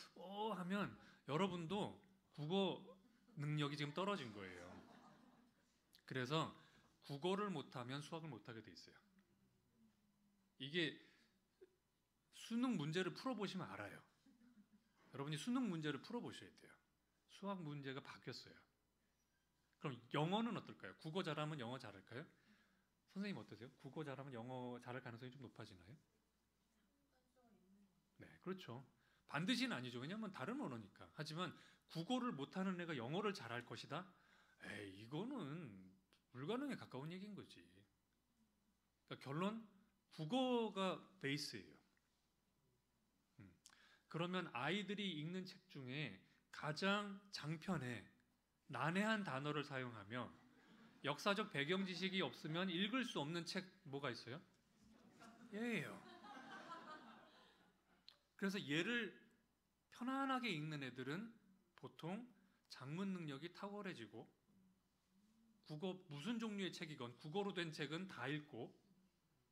하면 여러분도 국어 능력이 지금 떨어진 거예요. 그래서 국어를 못하면 수학을 못하게 돼 있어요. 이게 수능 문제를 풀어보시면 알아요. 여러분이 수능 문제를 풀어보셔야 돼요. 수학 문제가 바뀌었어요. 그럼 영어는 어떨까요? 국어 잘하면 영어 잘할까요? 선생님 어떠세요? 국어 잘하면 영어 잘할 가능성이 좀 높아지나요? 네, 그렇죠. 반드시는 아니죠. 왜냐하면 다른 언어니까. 하지만 국어를 못하는 애가 영어를 잘할 것이다? 에이, 이거는 불가능에 가까운 얘기인 거지. 그러니까 결론, 국어가 베이스예요. 그러면 아이들이 읽는 책 중에 가장 장편에 난해한 단어를 사용하며 역사적 배경 지식이 없으면 읽을 수 없는 책 뭐가 있어요? 얘예요. 그래서 얘를 편안하게 읽는 애들은 보통 작문 능력이 탁월해지고 국어 무슨 종류의 책이건 국어로 된 책은 다 읽고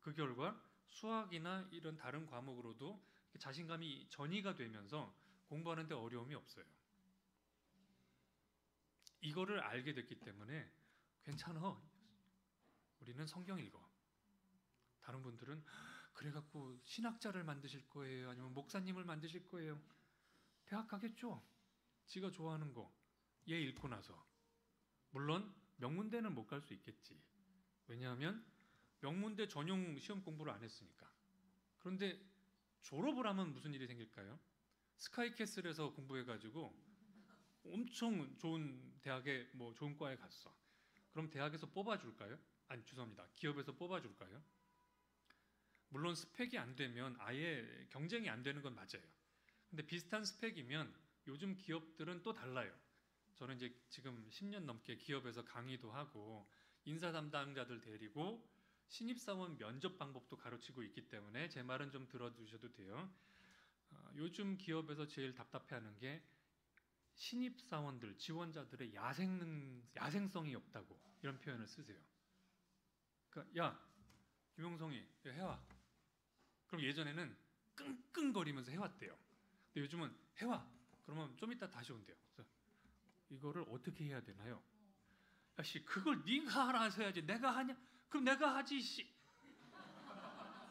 그 결과 수학이나 이런 다른 과목으로도 자신감이 전이가 되면서 공부하는 데 어려움이 없어요. 이거를 알게 됐기 때문에 괜찮아. 우리는 성경 읽어. 다른 분들은 그래갖고 신학자를 만드실 거예요? 아니면 목사님을 만드실 거예요? 대학 가겠죠. 지가 좋아하는 거 얘 읽고 나서. 물론 명문대는 못 갈 수 있겠지. 왜냐하면 명문대 전용 시험 공부를 안 했으니까. 그런데 졸업을 하면 무슨 일이 생길까요? 스카이캐슬에서 공부해가지고 엄청 좋은 대학에 뭐 좋은 과에 갔어. 그럼 대학에서 뽑아줄까요? 아니, 죄송합니다. 기업에서 뽑아줄까요? 물론 스펙이 안 되면 아예 경쟁이 안 되는 건 맞아요. 근데 비슷한 스펙이면 요즘 기업들은 또 달라요. 저는 이제 지금 10년 넘게 기업에서 강의도 하고 인사 담당자들 데리고 신입사원 면접 방법도 가르치고 있기 때문에 제 말은 좀 들어주셔도 돼요. 요즘 기업에서 제일 답답해하는 게 신입사원들, 지원자들의 야생성이 없다고 이런 표현을 쓰세요. 그러니까 야, 김용성이 야, 해와. 그럼 예전에는 끙끙거리면서 해왔대요. 근데 요즘은 해와. 그러면 좀 이따 다시 온대요. 그래서 이거를 어떻게 해야 되나요? 야, 씨, 그걸 네가 알아서 해야지. 내가 하냐? 그럼 내가 하지, 씨.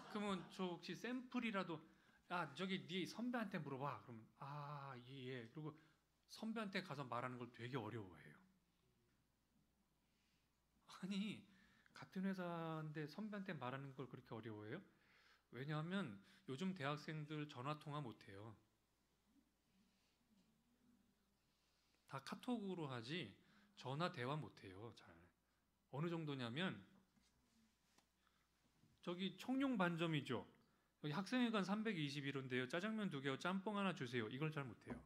그러면 저 혹시 샘플이라도, 야, 저기 네 선배한테 물어봐. 그러면 아, 예. 그리고 선배한테 가서 말하는 걸 되게 어려워해요. 아니, 같은 회사인데 선배한테 말하는 걸 그렇게 어려워해요? 왜냐하면 요즘 대학생들 전화 통화 못해요. 다 카톡으로 하지 전화 대화 못해요. 잘. 어느 정도냐면 저기 청룡 반점이죠. 여기 학생회관 321호인데요. 짜장면 2개와 짬뽕 하나 주세요. 이걸 잘 못해요.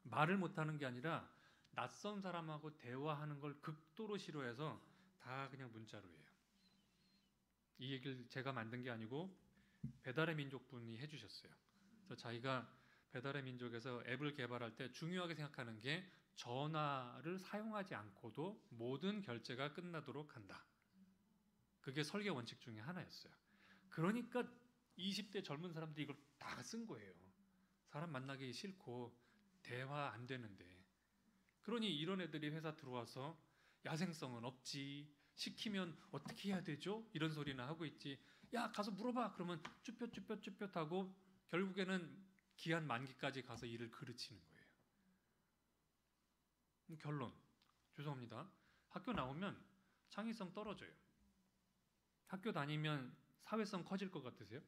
말을 못하는 게 아니라 낯선 사람하고 대화하는 걸 극도로 싫어해서 다 그냥 문자로 해요. 이 얘기를 제가 만든 게 아니고 배달의 민족 분이 해주셨어요. 그래서 자기가 배달의 민족에서 앱을 개발할 때 중요하게 생각하는 게 전화를 사용하지 않고도 모든 결제가 끝나도록 한다. 그게 설계 원칙 중에 하나였어요. 그러니까 20대 젊은 사람들이 이걸 다 쓴 거예요. 사람 만나기 싫고 대화 안 되는데. 그러니 이런 애들이 회사 들어와서 야생성은 없지, 시키면 어떻게 해야 되죠? 이런 소리나 하고 있지. 야, 가서 물어봐. 그러면 쭈뼛쭈뼛쭈뼛 하고 결국에는 기한 만기까지 가서 일을 그르치는 거예요. 결론, 죄송합니다. 학교 나오면 창의성 떨어져요. 학교 다니면 사회성 커질 것 같으세요?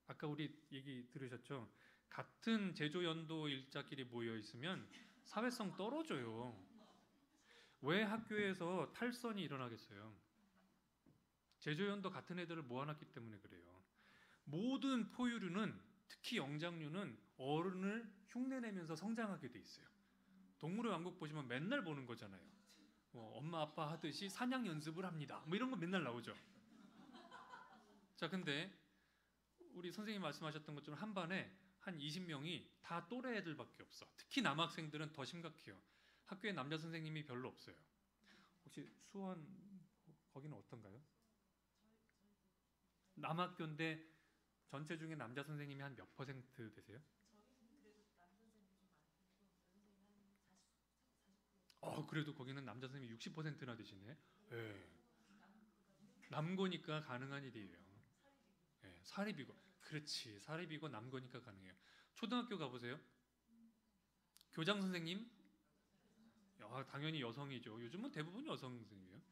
아까 우리 얘기 들으셨죠? 같은 제조연도 일자끼리 모여 있으면 사회성 떨어져요. 왜 학교에서 탈선이 일어나겠어요? 제조연도 같은 애들을 모아놨기 때문에 그래요. 모든 포유류는, 특히 영장류는 어른을 흉내내면서 성장하게 돼 있어요. 동물의 왕국 보시면 맨날 보는 거잖아요. 엄마 아빠 하듯이 사냥 연습을 합니다. 뭐 이런 거 맨날 나오죠. 자, 근데 우리 선생님 말씀하셨던 것처럼 한 반에 한 20명이 다 또래 애들밖에 없어. 특히 남학생들은 더 심각해요. 학교에 남자 선생님이 별로 없어요. 혹시 수원 거기는 어떤가요? 남학교인데 전체 중에 남자 선생님이 한 몇 퍼센트 되세요? 그래도 거기는 남자 선생님이 60%나 되시네. 네. 남고니까 가능한 일이에요. 네, 사립이고, 그렇지, 사립이고 남고니까 가능해요. 초등학교 가보세요. 교장 선생님, 당연히 여성이죠. 요즘은 대부분 여성 선생님이에요.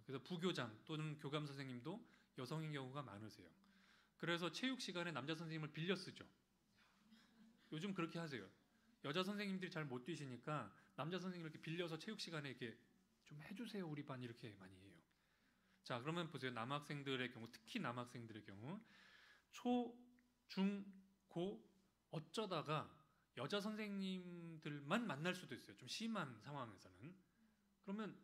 그래서 부교장 또는 교감 선생님도 여성인 경우가 많으세요. 그래서 체육 시간에 남자 선생님을 빌려 쓰죠. 요즘 그렇게 하세요. 여자 선생님들이 잘 못 뛰시니까 남자 선생님을 이렇게 빌려서 체육 시간에 이렇게 좀 해주세요 우리 반, 이렇게 많이 해요. 자, 그러면 보세요. 남학생들의 경우, 특히 남학생들의 경우 초, 중, 고 어쩌다가 여자 선생님들만 만날 수도 있어요. 좀 심한 상황에서는. 그러면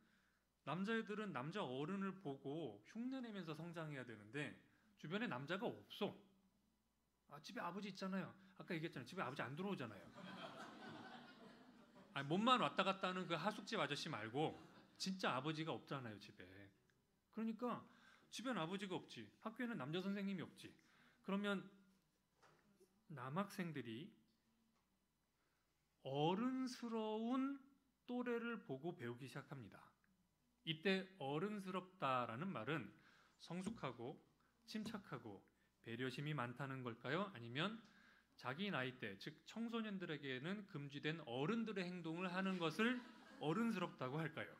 남자애들은 남자 어른을 보고 흉내내면서 성장해야 되는데 주변에 남자가 없어. 집에 아버지 있잖아요. 아까 얘기했잖아요. 집에 아버지 안 들어오잖아요. 몸만 왔다 갔다 하는 그 하숙집 아저씨 말고 진짜 아버지가 없잖아요, 집에. 그러니까 집에는 아버지가 없지, 학교에는 남자 선생님이 없지. 그러면 남학생들이 어른스러운 또래를 보고 배우기 시작합니다. 이때 어른스럽다라는 말은 성숙하고 침착하고 배려심이 많다는 걸까요? 아니면 자기 나이대, 즉 청소년들에게는 금지된 어른들의 행동을 하는 것을 어른스럽다고 할까요?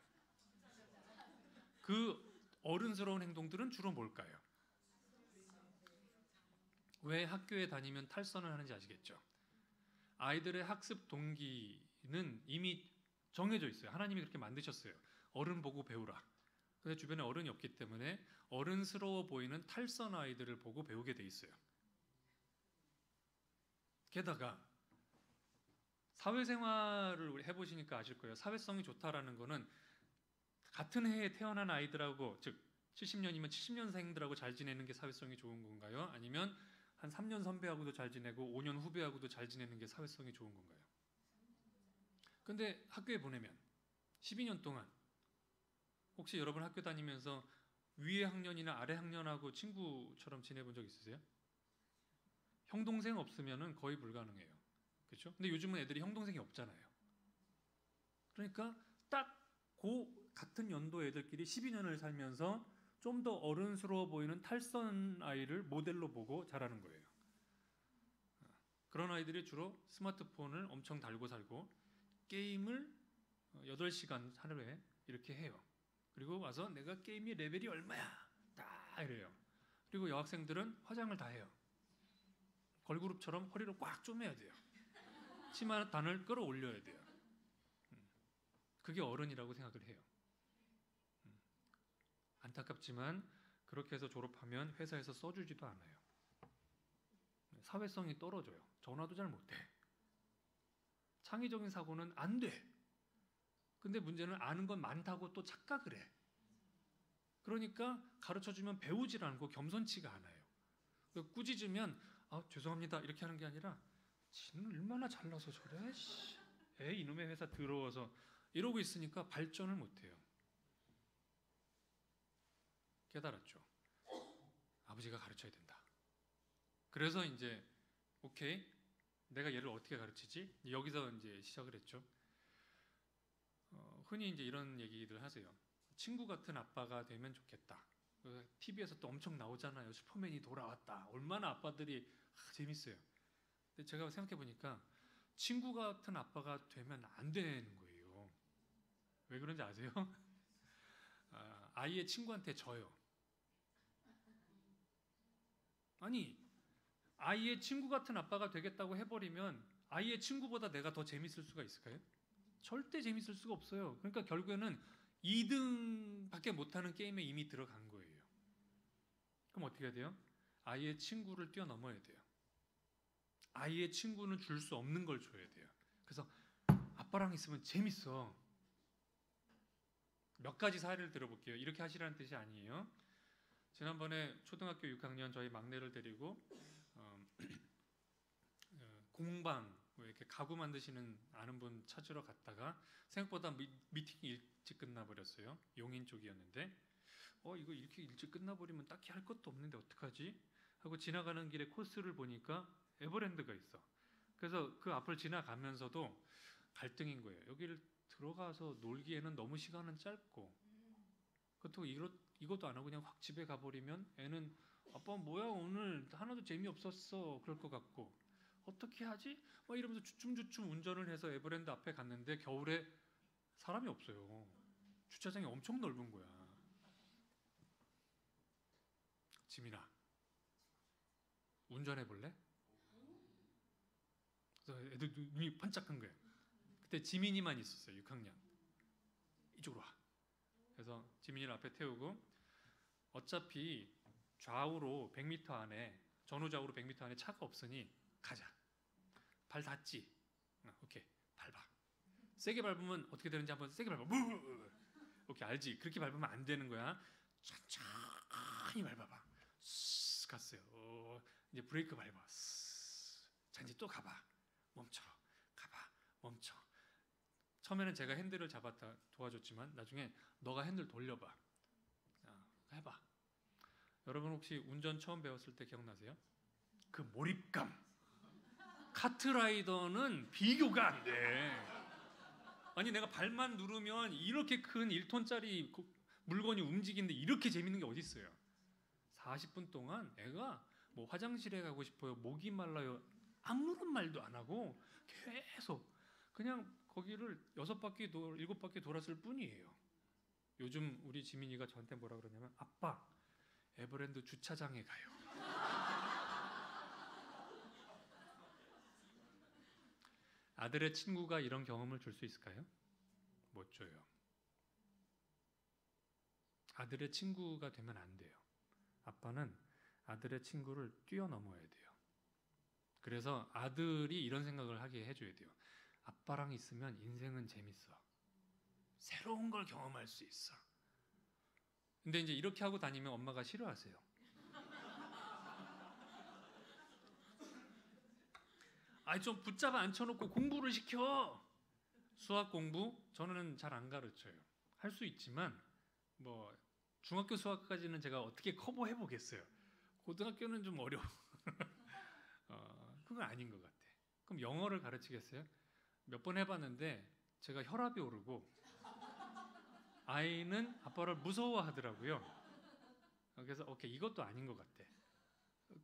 그 어른스러운 행동들은 주로 뭘까요? 왜 학교에 다니면 탈선을 하는지 아시겠죠? 아이들의 학습 동기는 이미 정해져 있어요. 하나님이 그렇게 만드셨어요. 어른 보고 배우라. 근데 주변에 어른이 없기 때문에 어른스러워 보이는 탈선 아이들을 보고 배우게 돼 있어요. 게다가 사회생활을 해보시니까 아실 거예요. 사회성이 좋다라는 거는 같은 해에 태어난 아이들하고, 즉 70년이면 70년생들하고 잘 지내는 게 사회성이 좋은 건가요? 아니면 한 3년 선배하고도 잘 지내고 5년 후배하고도 잘 지내는 게 사회성이 좋은 건가요? 근데 학교에 보내면 12년 동안 혹시 여러분 학교 다니면서 위에 학년이나 아래 학년하고 친구처럼 지내본 적 있으세요? 형 동생 없으면은 거의 불가능해요. 그렇죠? 근데 요즘은 애들이 형 동생이 없잖아요. 그러니까 딱 그 같은 연도 애들끼리 12년을 살면서 좀 더 어른스러워 보이는 탈선 아이를 모델로 보고 자라는 거예요. 그런 아이들이 주로 스마트폰을 엄청 달고 살고 게임을 8시간 하루에 이렇게 해요. 그리고 와서 내가 게임의 레벨이 얼마야 딱 이래요. 그리고 여학생들은 화장을 다 해요. 걸그룹처럼 허리를 꽉 쪼매야 돼요. 치마단을 끌어올려야 돼요. 그게 어른이라고 생각을 해요. 안타깝지만 그렇게 해서 졸업하면 회사에서 써주지도 않아요. 사회성이 떨어져요. 전화도 잘 못해. 창의적인 사고는 안 돼. 근데 문제는 아는 건 많다고 또 착각을 해. 그러니까 가르쳐주면 배우질 않고 겸손치가 않아요. 꾸짖으면 죄송합니다 이렇게 하는 게 아니라 지는 얼마나 잘나서 저래? 이놈의 회사 더러워서 이러고 있으니까 발전을 못해요. 깨달았죠. 아버지가 가르쳐야 된다. 그래서 이제 오케이, 내가 얘를 어떻게 가르치지? 여기서 이제 시작을 했죠. 흔히 이제 이런 얘기들 하세요. 친구 같은 아빠가 되면 좋겠다. TV에서 또 엄청 나오잖아요. 슈퍼맨이 돌아왔다. 얼마나 아빠들이 재밌어요. 근데 제가 생각해 보니까 친구 같은 아빠가 되면 안 되는 거예요. 왜 그런지 아세요? 아이의 친구한테 져요. 아니, 아이의 친구 같은 아빠가 되겠다고 해버리면 아이의 친구보다 내가 더 재밌을 수가 있을까요? 절대 재밌을 수가 없어요. 그러니까 결국에는 2등밖에 못하는 게임에 이미 들어간 거예요. 그럼 어떻게 해야 돼요? 아이의 친구를 뛰어넘어야 돼요. 아이의 친구는 줄 수 없는 걸 줘야 돼요. 그래서 아빠랑 있으면 재밌어. 몇 가지 사례를 들어볼게요. 이렇게 하시라는 뜻이 아니에요. 지난번에 초등학교 6학년 저희 막내를 데리고 공방 이렇게 가구 만드시는 아는 분 찾으러 갔다가 생각보다 미팅이 일찍 끝나버렸어요. 용인 쪽이었는데 이거 이렇게 일찍 끝나버리면 딱히 할 것도 없는데 어떡하지? 하고 지나가는 길에 코스를 보니까 에버랜드가 있어. 그래서 그 앞을 지나가면서도 갈등인 거예요. 여기를 들어가서 놀기에는 너무 시간은 짧고 그렇다고 이것도 안 하고 그냥 확 집에 가버리면 애는 아빠 뭐야 오늘 하나도 재미없었어 그럴 것 같고 어떻게 하지? 막 이러면서 주춤주춤 운전을 해서 에버랜드 앞에 갔는데 겨울에 사람이 없어요. 주차장이 엄청 넓은 거야. 지민아 운전해 볼래? 그래서 애들 눈이 반짝한 거예요. 그때 지민이만 있었어요. 6학년. 이쪽으로 와. 그래서 지민이를 앞에 태우고 어차피 좌우로 100m 안에 전후좌우로 100m 안에 차가 없으니 가자. 발 닿지? 오케이. 밟아. 세게 밟으면 어떻게 되는지 한번 세게 밟아. 오케이. 알지? 그렇게 밟으면 안 되는 거야. 천천히 밟아봐. 스 갔어요. 이제 브레이크 밟아. 자 이제 또 가봐. 멈춰. 가봐. 멈춰. 처음에는 제가 핸들을 잡았다 도와줬지만 나중에 너가 핸들 돌려봐. 해봐. 여러분 혹시 운전 처음 배웠을 때 기억나세요? 그 몰입감. 카트라이더는 비교가 안 돼. 아니 내가 발만 누르면 이렇게 큰 1톤짜리 물건이 움직이는데 이렇게 재밌는 게 어디 있어요? 40분 동안 애가 뭐 화장실에 가고 싶어요. 목이 말라요. 아무런 말도 안 하고 계속 그냥 거기를 6바퀴, 7바퀴 돌았을 뿐이에요. 요즘 우리 지민이가 저한테 뭐라 그러냐면 아빠 에버랜드 주차장에 가요. 아들의 친구가 이런 경험을 줄 수 있을까요? 못 줘요. 아들의 친구가 되면 안 돼요. 아빠는 아들의 친구를 뛰어넘어야 돼요. 그래서 아들이 이런 생각을 하게 해줘야 돼요. 아빠랑 있으면 인생은 재밌어. 새로운 걸 경험할 수 있어. 근데 이제 이렇게 하고 다니면 엄마가 싫어하세요. 좀 붙잡아 앉혀놓고 공부를 시켜. 수학 공부 저는 잘 안 가르쳐요. 할 수 있지만 뭐 중학교 수학까지는 제가 어떻게 커버해 보겠어요. 고등학교는 좀 어려워. 그건 아닌 것 같아. 그럼 영어를 가르치겠어요? 몇 번 해봤는데 제가 혈압이 오르고 아이는 아빠를 무서워하더라고요. 그래서 오케이 이것도 아닌 것 같아.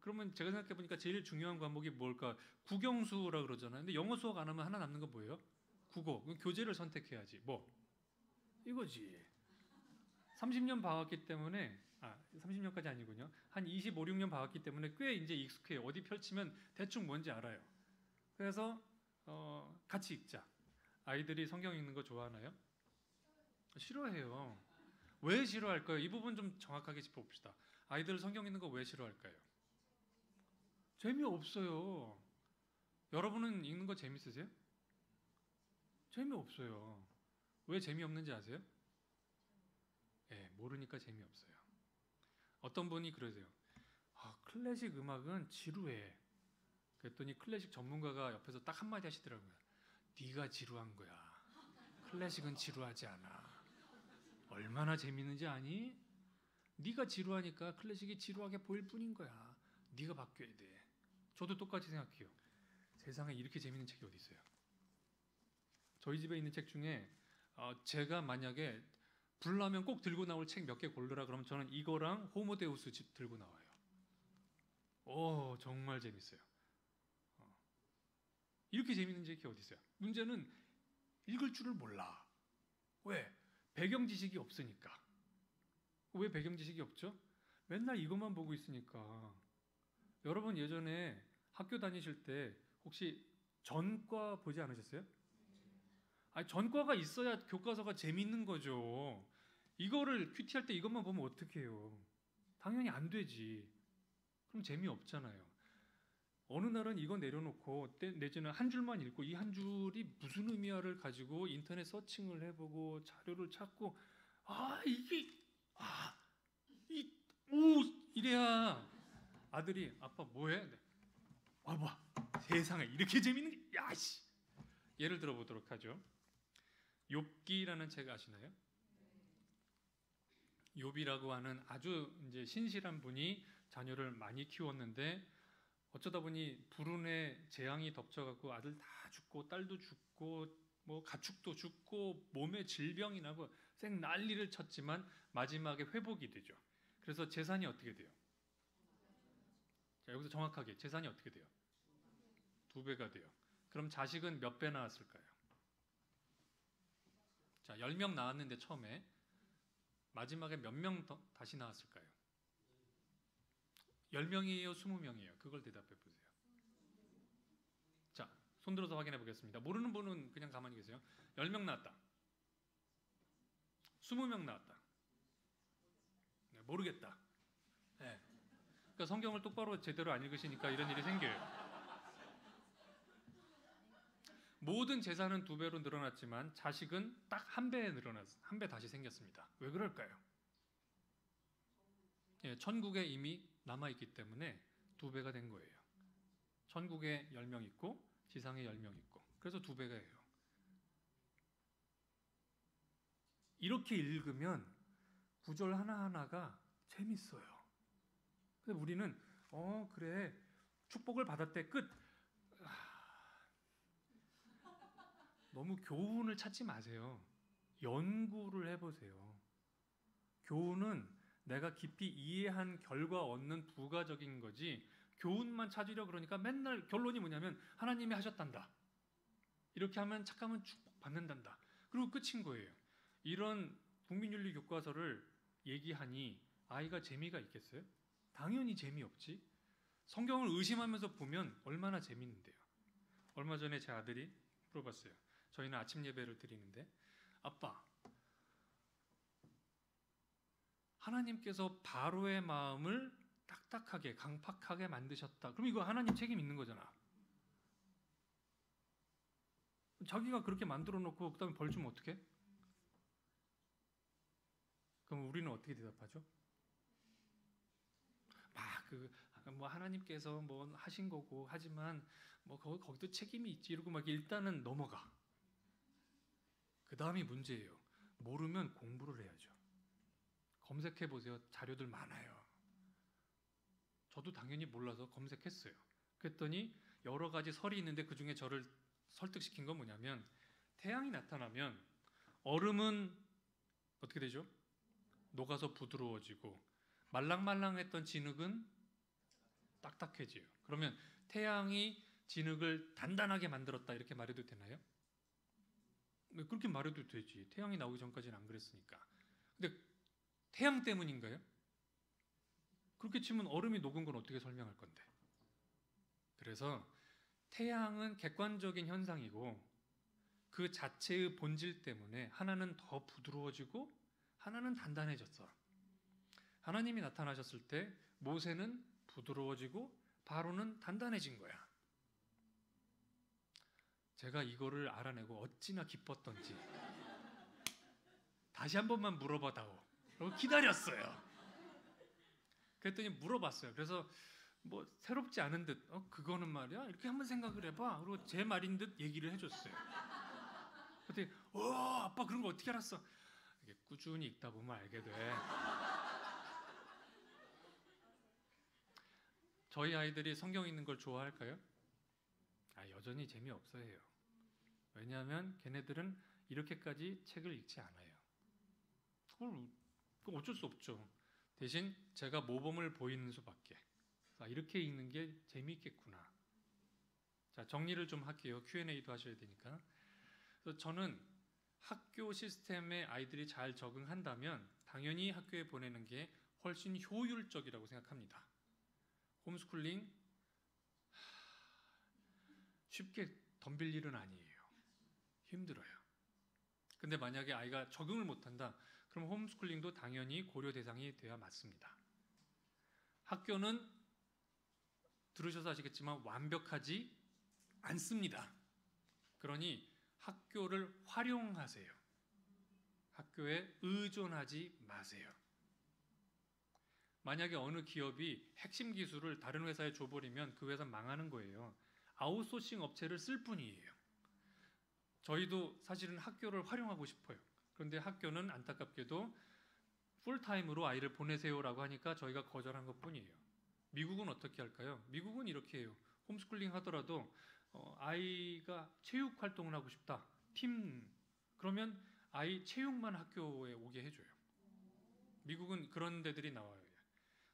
그러면 제가 생각해 보니까 제일 중요한 과목이 뭘까? 국영수라 그러잖아요. 근데 영어 수학 안 하면 하나 남는 건 뭐예요? 국어. 그럼 교재를 선택해야지. 뭐 이거지. 30년 봐왔기 때문에 30년까지 아니군요. 한 25, 6년 봐왔기 때문에 꽤 이제 익숙해요. 어디 펼치면 대충 뭔지 알아요. 그래서 같이 읽자. 아이들이 성경 읽는 거 좋아하나요? 싫어해요. 왜 싫어할까요? 이 부분 좀 정확하게 짚어봅시다. 아이들 성경 읽는 거 왜 싫어할까요? 재미없어요. 여러분은 읽는 거 재밌으세요? 재미없어요. 왜 재미없는지 아세요? 모르니까 재미없어요. 어떤 분이 그러세요. 클래식 음악은 지루해. 그랬더니 클래식 전문가가 옆에서 딱 한마디 하시더라고요. 네가 지루한 거야. 클래식은 지루하지 않아. 얼마나 재밌는지 아니? 네가 지루하니까 클래식이 지루하게 보일 뿐인 거야. 네가 바뀌어야 돼. 저도 똑같이 생각해요. 세상에 이렇게 재밌는 책이 어디 있어요? 저희 집에 있는 책 중에 제가 만약에 불나면 꼭 들고 나올 책 몇 개 고르라 그러면 저는 이거랑 호모데우스 집 들고 나와요. 오, 정말 재밌어요. 이렇게 재밌는 책이 어디 있어요? 문제는 읽을 줄을 몰라. 왜? 배경 지식이 없으니까. 왜 배경 지식이 없죠? 맨날 이것만 보고 있으니까. 여러분 예전에 학교 다니실 때 혹시 전과 보지 않으셨어요? 아니, 전과가 있어야 교과서가 재밌는 거죠. 이거를 큐티할 때 이것만 보면 어떻게 해요? 당연히 안 되지. 그럼 재미없잖아요. 어느 날은 이거 내려놓고 내지는 한 줄만 읽고 이 한 줄이 무슨 의미야를 가지고 인터넷 서칭을 해보고 자료를 찾고 이래야 아들이 아빠 뭐해? 와봐 세상에 이렇게 재밌는 게 야씨. 예를 들어 보도록 하죠. 욥기라는 책 아시나요? 욥이라고 하는 아주 이제 신실한 분이 자녀를 많이 키웠는데 어쩌다 보니 불운에 재앙이 덮쳐갖고 아들 다 죽고 딸도 죽고 뭐 가축도 죽고 몸에 질병이 나고 생 난리를 쳤지만 마지막에 회복이 되죠. 그래서 재산이 어떻게 돼요? 자, 여기서 정확하게 재산이 어떻게 돼요? 2배가 돼요. 그럼 자식은 몇 배 낳았을까요? 자, 10명 낳았는데 처음에 마지막에 몇 명 다시 낳았을까요? 10명이에요? 20명이에요? 그걸 대답해 보세요. 자, 손 들어서 확인해 보겠습니다. 모르는 분은 그냥 가만히 계세요. 10명 낳았다. 20명 낳았다. 네, 모르겠다. 네. 그러니까 성경을 똑바로 제대로 안 읽으시니까 이런 일이 생겨요. 모든 재산은 2배로 늘어났지만 자식은 딱 1배 늘어났, 1배 다시 생겼습니다. 왜 그럴까요? 예, 천국에 이미 남아있기 때문에 2배가 된 거예요. 천국에 10명 있고 지상에 10명 있고 그래서 2배가예요. 이렇게 읽으면 구절 하나하나가 재밌어요. 근데 우리는 그래 축복을 받았대 끝. 너무 교훈을 찾지 마세요. 연구를 해보세요. 교훈은 내가 깊이 이해한 결과 얻는 부가적인 거지 교훈만 찾으려 그러니까 맨날 결론이 뭐냐면 하나님이 하셨단다. 이렇게 하면 착하면 축복받는단다. 그리고 끝인 거예요. 이런 국민윤리 교과서를 얘기하니 아이가 재미가 있겠어요? 당연히 재미없지. 성경을 의심하면서 보면 얼마나 재밌는데요. 얼마 전에 제 아들이 물어봤어요. 저희는 아침 예배를 드리는데 아빠 하나님께서 바로의 마음을 딱딱하게 강팍하게 만드셨다. 그럼 이거 하나님 책임 있는 거잖아. 자기가 그렇게 만들어 놓고 그다음에 벌 주면 어떡해? 그럼 우리는 어떻게 대답하죠? 뭐 하나님께서 뭐 하신 거고 하지만 뭐 거기도 책임이 있지 이러고 막 일단은 넘어가. 그 다음이 문제예요. 모르면 공부를 해야죠. 검색해 보세요. 자료들 많아요. 저도 당연히 몰라서 검색했어요. 그랬더니 여러 가지 설이 있는데 그 중에 저를 설득시킨 건 뭐냐면 태양이 나타나면 얼음은 어떻게 되죠? 녹아서 부드러워지고 말랑말랑했던 진흙은 딱딱해져요. 그러면 태양이 진흙을 단단하게 만들었다 이렇게 말해도 되나요? 그렇게 말해도 되지. 태양이 나오기 전까지는 안 그랬으니까. 근데 태양 때문인가요? 그렇게 치면 얼음이 녹은 건 어떻게 설명할 건데? 그래서 태양은 객관적인 현상이고 그 자체의 본질 때문에 하나는 더 부드러워지고 하나는 단단해졌어. 하나님이 나타나셨을 때 모세는 부드러워지고 바로는 단단해진 거야. 제가 이거를 알아내고 어찌나 기뻤던지 다시 한 번만 물어봐다오. 그리고 기다렸어요. 그랬더니 물어봤어요. 그래서 뭐 새롭지 않은 듯 그거는 말이야 이렇게 한번 생각을 해봐. 그리고 제 말인 듯 얘기를 해줬어요. 그때 아빠 그런 거 어떻게 알았어? 이게 꾸준히 읽다 보면 알게 돼. 저희 아이들이 성경 읽는 걸 좋아할까요? 여전히 재미없어 해요. 왜냐하면 걔네들은 이렇게까지 책을 읽지 않아요. 그걸 어쩔 수 없죠. 대신 제가 모범을 보이는 수밖에. 이렇게 읽는 게 재미있겠구나. 자, 정리를 좀 할게요. Q&A도 하셔야 되니까. 그래서 저는 학교 시스템에 아이들이 잘 적응한다면 당연히 학교에 보내는 게 훨씬 효율적이라고 생각합니다. 홈스쿨링 쉽게 덤빌 일은 아니에요. 힘들어요. 근데 만약에 아이가 적응을 못한다, 그럼 홈스쿨링도 당연히 고려 대상이 돼야 맞습니다. 학교는 들으셔서 아시겠지만 완벽하지 않습니다. 그러니 학교를 활용하세요. 학교에 의존하지 마세요. 만약에 어느 기업이 핵심 기술을 다른 회사에 줘버리면 그 회사 망하는 거예요. 아웃소싱 업체를 쓸 뿐이에요. 저희도 사실은 학교를 활용하고 싶어요. 그런데 학교는 안타깝게도 풀타임으로 아이를 보내세요라고 하니까 저희가 거절한 것뿐이에요. 미국은 어떻게 할까요? 미국은 이렇게 해요. 홈스쿨링 하더라도 아이가 체육 활동을 하고 싶다. 팀 그러면 아이 체육만 학교에 오게 해줘요. 미국은 그런 데들이 나와요.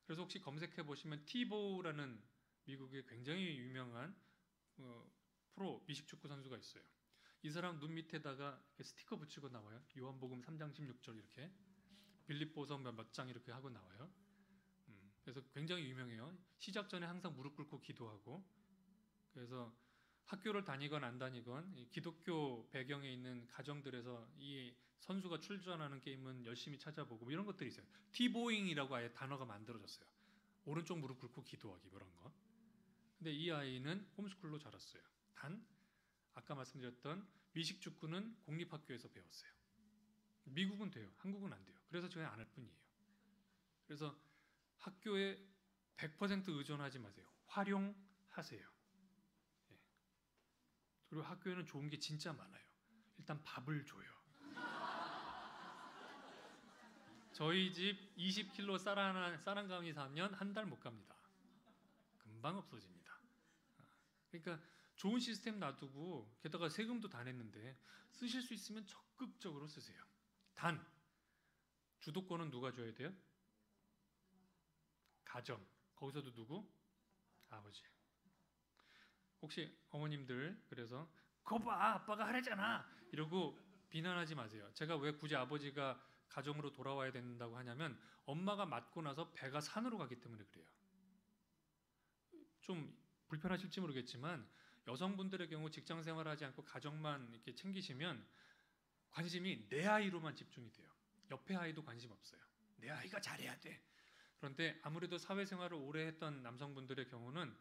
그래서 혹시 검색해 보시면 티보라는 미국의 굉장히 유명한 프로 미식축구 선수가 있어요. 이 사람 눈 밑에다가 이렇게 스티커 붙이고 나와요. 요한복음 3장 16절 이렇게 빌립보서 몇 장 이렇게 하고 나와요. 그래서 굉장히 유명해요. 시작 전에 항상 무릎 꿇고 기도하고. 그래서 학교를 다니건 안 다니건 기독교 배경에 있는 가정들에서 이 선수가 출전하는 게임은 열심히 찾아보고 뭐 이런 것들이 있어요. 티보잉이라고 아예 단어가 만들어졌어요. 오른쪽 무릎 꿇고 기도하기 그런 거. 근데 이 아이는 홈스쿨로 자랐어요. 단 아까 말씀드렸던 미식축구는 공립학교에서 배웠어요. 미국은 돼요. 한국은 안 돼요. 그래서 저희 안 할 뿐이에요. 그래서 학교에 100% 의존하지 마세요. 활용하세요. 예. 그리고 학교에는 좋은 게 진짜 많아요. 일단 밥을 줘요. 저희 집 20kg 쌀한감이 사면 한 달 못 갑니다. 금방 없어집니다. 그러니까 좋은 시스템 놔두고 게다가 세금도 다 냈는데 쓰실 수 있으면 적극적으로 쓰세요. 단 주도권은 누가 줘야 돼요? 가정. 거기서도 누구? 아버지. 혹시 어머님들 그래서 그거 봐 아빠가 하랬잖아 이러고 비난하지 마세요. 제가 왜 굳이 아버지가 가정으로 돌아와야 된다고 하냐면 엄마가 맞고 나서 배가 산으로 가기 때문에 그래요. 좀 불편하실지 모르겠지만 여성분들의 경우 직장 생활하지 않고 가정만 이렇게 챙기시면 관심이 내 아이로만 집중이 돼요. 옆에 아이도 관심 없어요. 내 아이가 잘해야 돼. 그런데 아무래도 사회생활을 오래 했던 남성분들의 경우는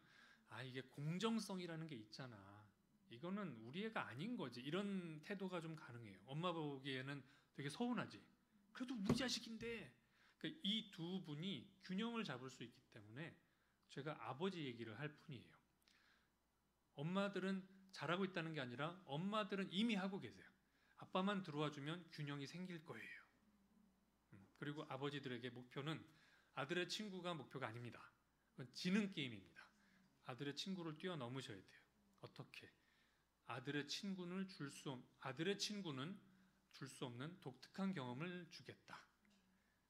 이게 공정성이라는 게 있잖아. 이거는 우리 애가 아닌 거지. 이런 태도가 좀 가능해요. 엄마 보기에는 되게 서운하지. 그래도 우리 자식인데. 그러니까 이 두 분이 균형을 잡을 수 있기 때문에 제가 아버지 얘기를 할 뿐이에요. 엄마들은 잘하고 있다는 게 아니라 엄마들은 이미 하고 계세요. 아빠만 들어와 주면 균형이 생길 거예요. 그리고 아버지들에게 목표는 아들의 친구가 목표가 아닙니다. 그건 지능 게임입니다. 아들의 친구를 뛰어넘으셔야 돼요. 어떻게? 아들의 친구는 줄 수 없는 독특한 경험을 주겠다.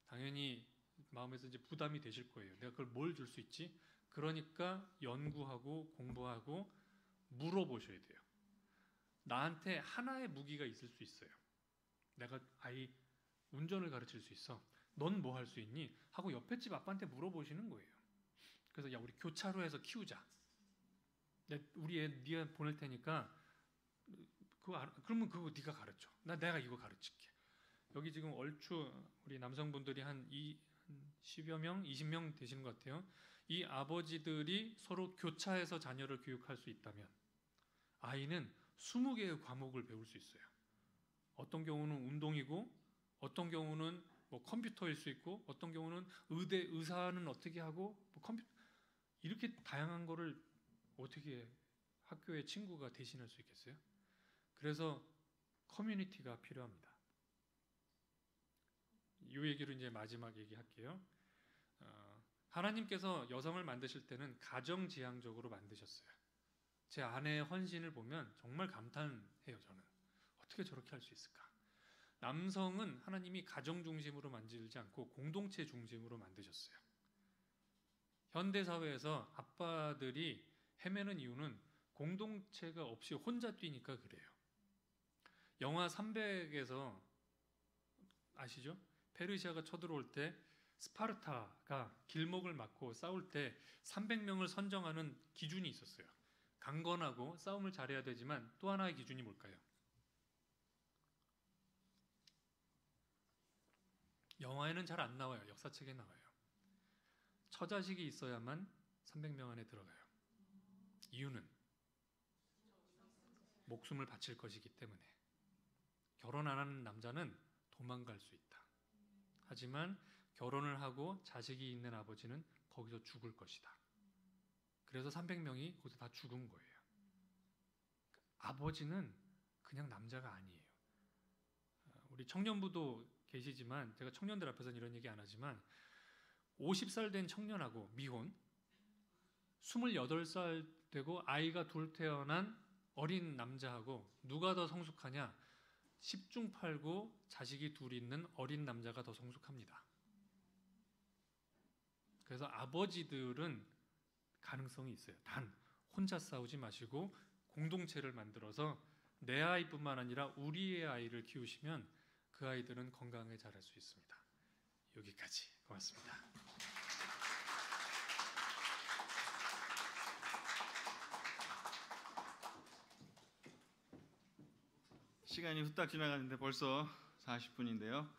당연히 마음에서 이제 부담이 되실 거예요. 내가 그걸 뭘 줄 수 있지? 그러니까 연구하고 공부하고 물어보셔야 돼요. 나한테 하나의 무기가 있을 수 있어요. 내가 아이 운전을 가르칠 수 있어. 넌 뭐 할 수 있니? 하고 옆에 집 아빠한테 물어보시는 거예요. 그래서 야 우리 교차로 해서 키우자. 우리 애 네가 보낼 테니까 그러면 그거 네가 가르쳐. 내가 이거 가르칠게. 여기 지금 얼추 우리 남성분들이 한 10여 명, 20명 되시는 것 같아요. 이 아버지들이 서로 교차해서 자녀를 교육할 수 있다면 아이는 20개의 과목을 배울 수 있어요. 어떤 경우는 운동이고 어떤 경우는 뭐 컴퓨터일 수 있고 어떤 경우는 의사는 어떻게 하고 뭐 이렇게 다양한 거를 어떻게 학교의 친구가 대신할 수 있겠어요? 그래서 커뮤니티가 필요합니다. 이 얘기로 이제 마지막 얘기할게요. 하나님께서 여성을 만드실 때는 가정지향적으로 만드셨어요. 제 아내의 헌신을 보면 정말 감탄해요. 저는 어떻게 저렇게 할 수 있을까? 남성은 하나님이 가정 중심으로 만들지 않고 공동체 중심으로 만드셨어요. 현대 사회에서 아빠들이 헤매는 이유는 공동체가 없이 혼자 뛰니까 그래요. 영화 300에서 아시죠? 페르시아가 쳐들어올 때 스파르타가 길목을 막고 싸울 때 300명을 선정하는 기준이 있었어요. 강건하고 싸움을 잘해야 되지만 또 하나의 기준이 뭘까요? 영화에는 잘 안 나와요. 역사책에 나와요. 처자식이 있어야만 300명 안에 들어가요. 이유는 목숨을 바칠 것이기 때문에. 결혼 안 하는 남자는 도망갈 수 있다. 하지만 결혼을 하고 자식이 있는 아버지는 거기서 죽을 것이다. 그래서 300명이 거기서 다 죽은 거예요. 아버지는 그냥 남자가 아니에요. 우리 청년부도 계시지만 제가 청년들 앞에서는 이런 얘기 안 하지만 50살 된 청년하고 미혼, 28살 되고 아이가 둘 태어난 어린 남자하고 누가 더 성숙하냐? 10중 8구 자식이 둘 있는 어린 남자가 더 성숙합니다. 그래서 아버지들은 가능성이 있어요. 단 혼자 싸우지 마시고 공동체를 만들어서 내 아이뿐만 아니라 우리의 아이를 키우시면 그 아이들은 건강하게 자랄 수 있습니다. 여기까지. 고맙습니다. 시간이 후딱 지나가는데 벌써 40분인데요.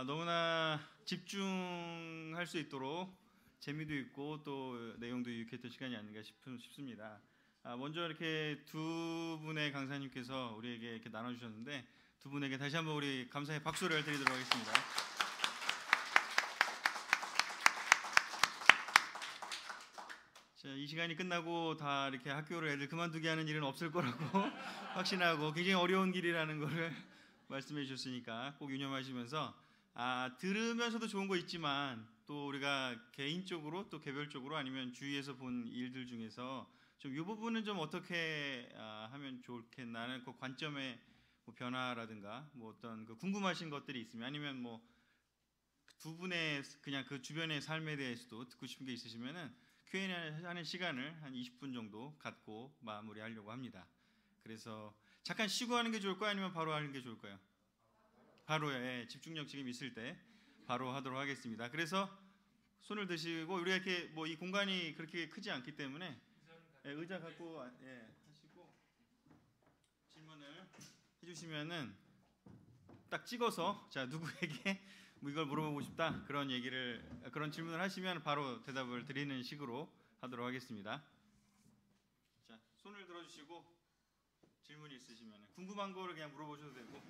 너무나 집중할 수 있도록 재미도 있고 또 내용도 유익했던 시간이 아닌가 싶습니다. 먼저 이렇게 두 분의 강사님께서 우리에게 이렇게 나눠주셨는데 두 분에게 다시 한번 우리 감사의 박수를 드리도록 하겠습니다. 자, 이 시간이 끝나고 다 이렇게 학교를 애들 그만두게 하는 일은 없을 거라고 확신하고 굉장히 어려운 길이라는 거를 말씀해 주셨으니까 꼭 유념하시면서 들으면서도 좋은 거 있지만 또 우리가 개인적으로 또 개별적으로 아니면 주위에서 본 일들 중에서 좀 이 부분은 좀 어떻게 하면 좋겠나는 그 관점의 뭐 변화라든가 뭐 어떤 그 궁금하신 것들이 있으면 아니면 뭐 두 분의 그냥 그 주변의 삶에 대해서도 듣고 싶은 게 있으시면은 Q&A 하는 시간을 한 20분 정도 갖고 마무리하려고 합니다. 그래서 잠깐 쉬고 하는 게 좋을까요? 아니면 바로 하는 게 좋을까요? 바로요. 예, 집중력 지금 있을 때 바로 하도록 하겠습니다. 그래서 손을 드시고 우리가 이렇게 뭐 이 공간이 그렇게 크지 않기 때문에 의자 갖고 하시고 질문을 해주시면은 딱 찍어서 자 누구에게 뭐 이걸 물어보고 싶다 그런 질문을 하시면 바로 대답을 드리는 식으로 하도록 하겠습니다. 자 손을 들어주시고 질문이 있으시면 궁금한 거를 그냥 물어보셔도 되고.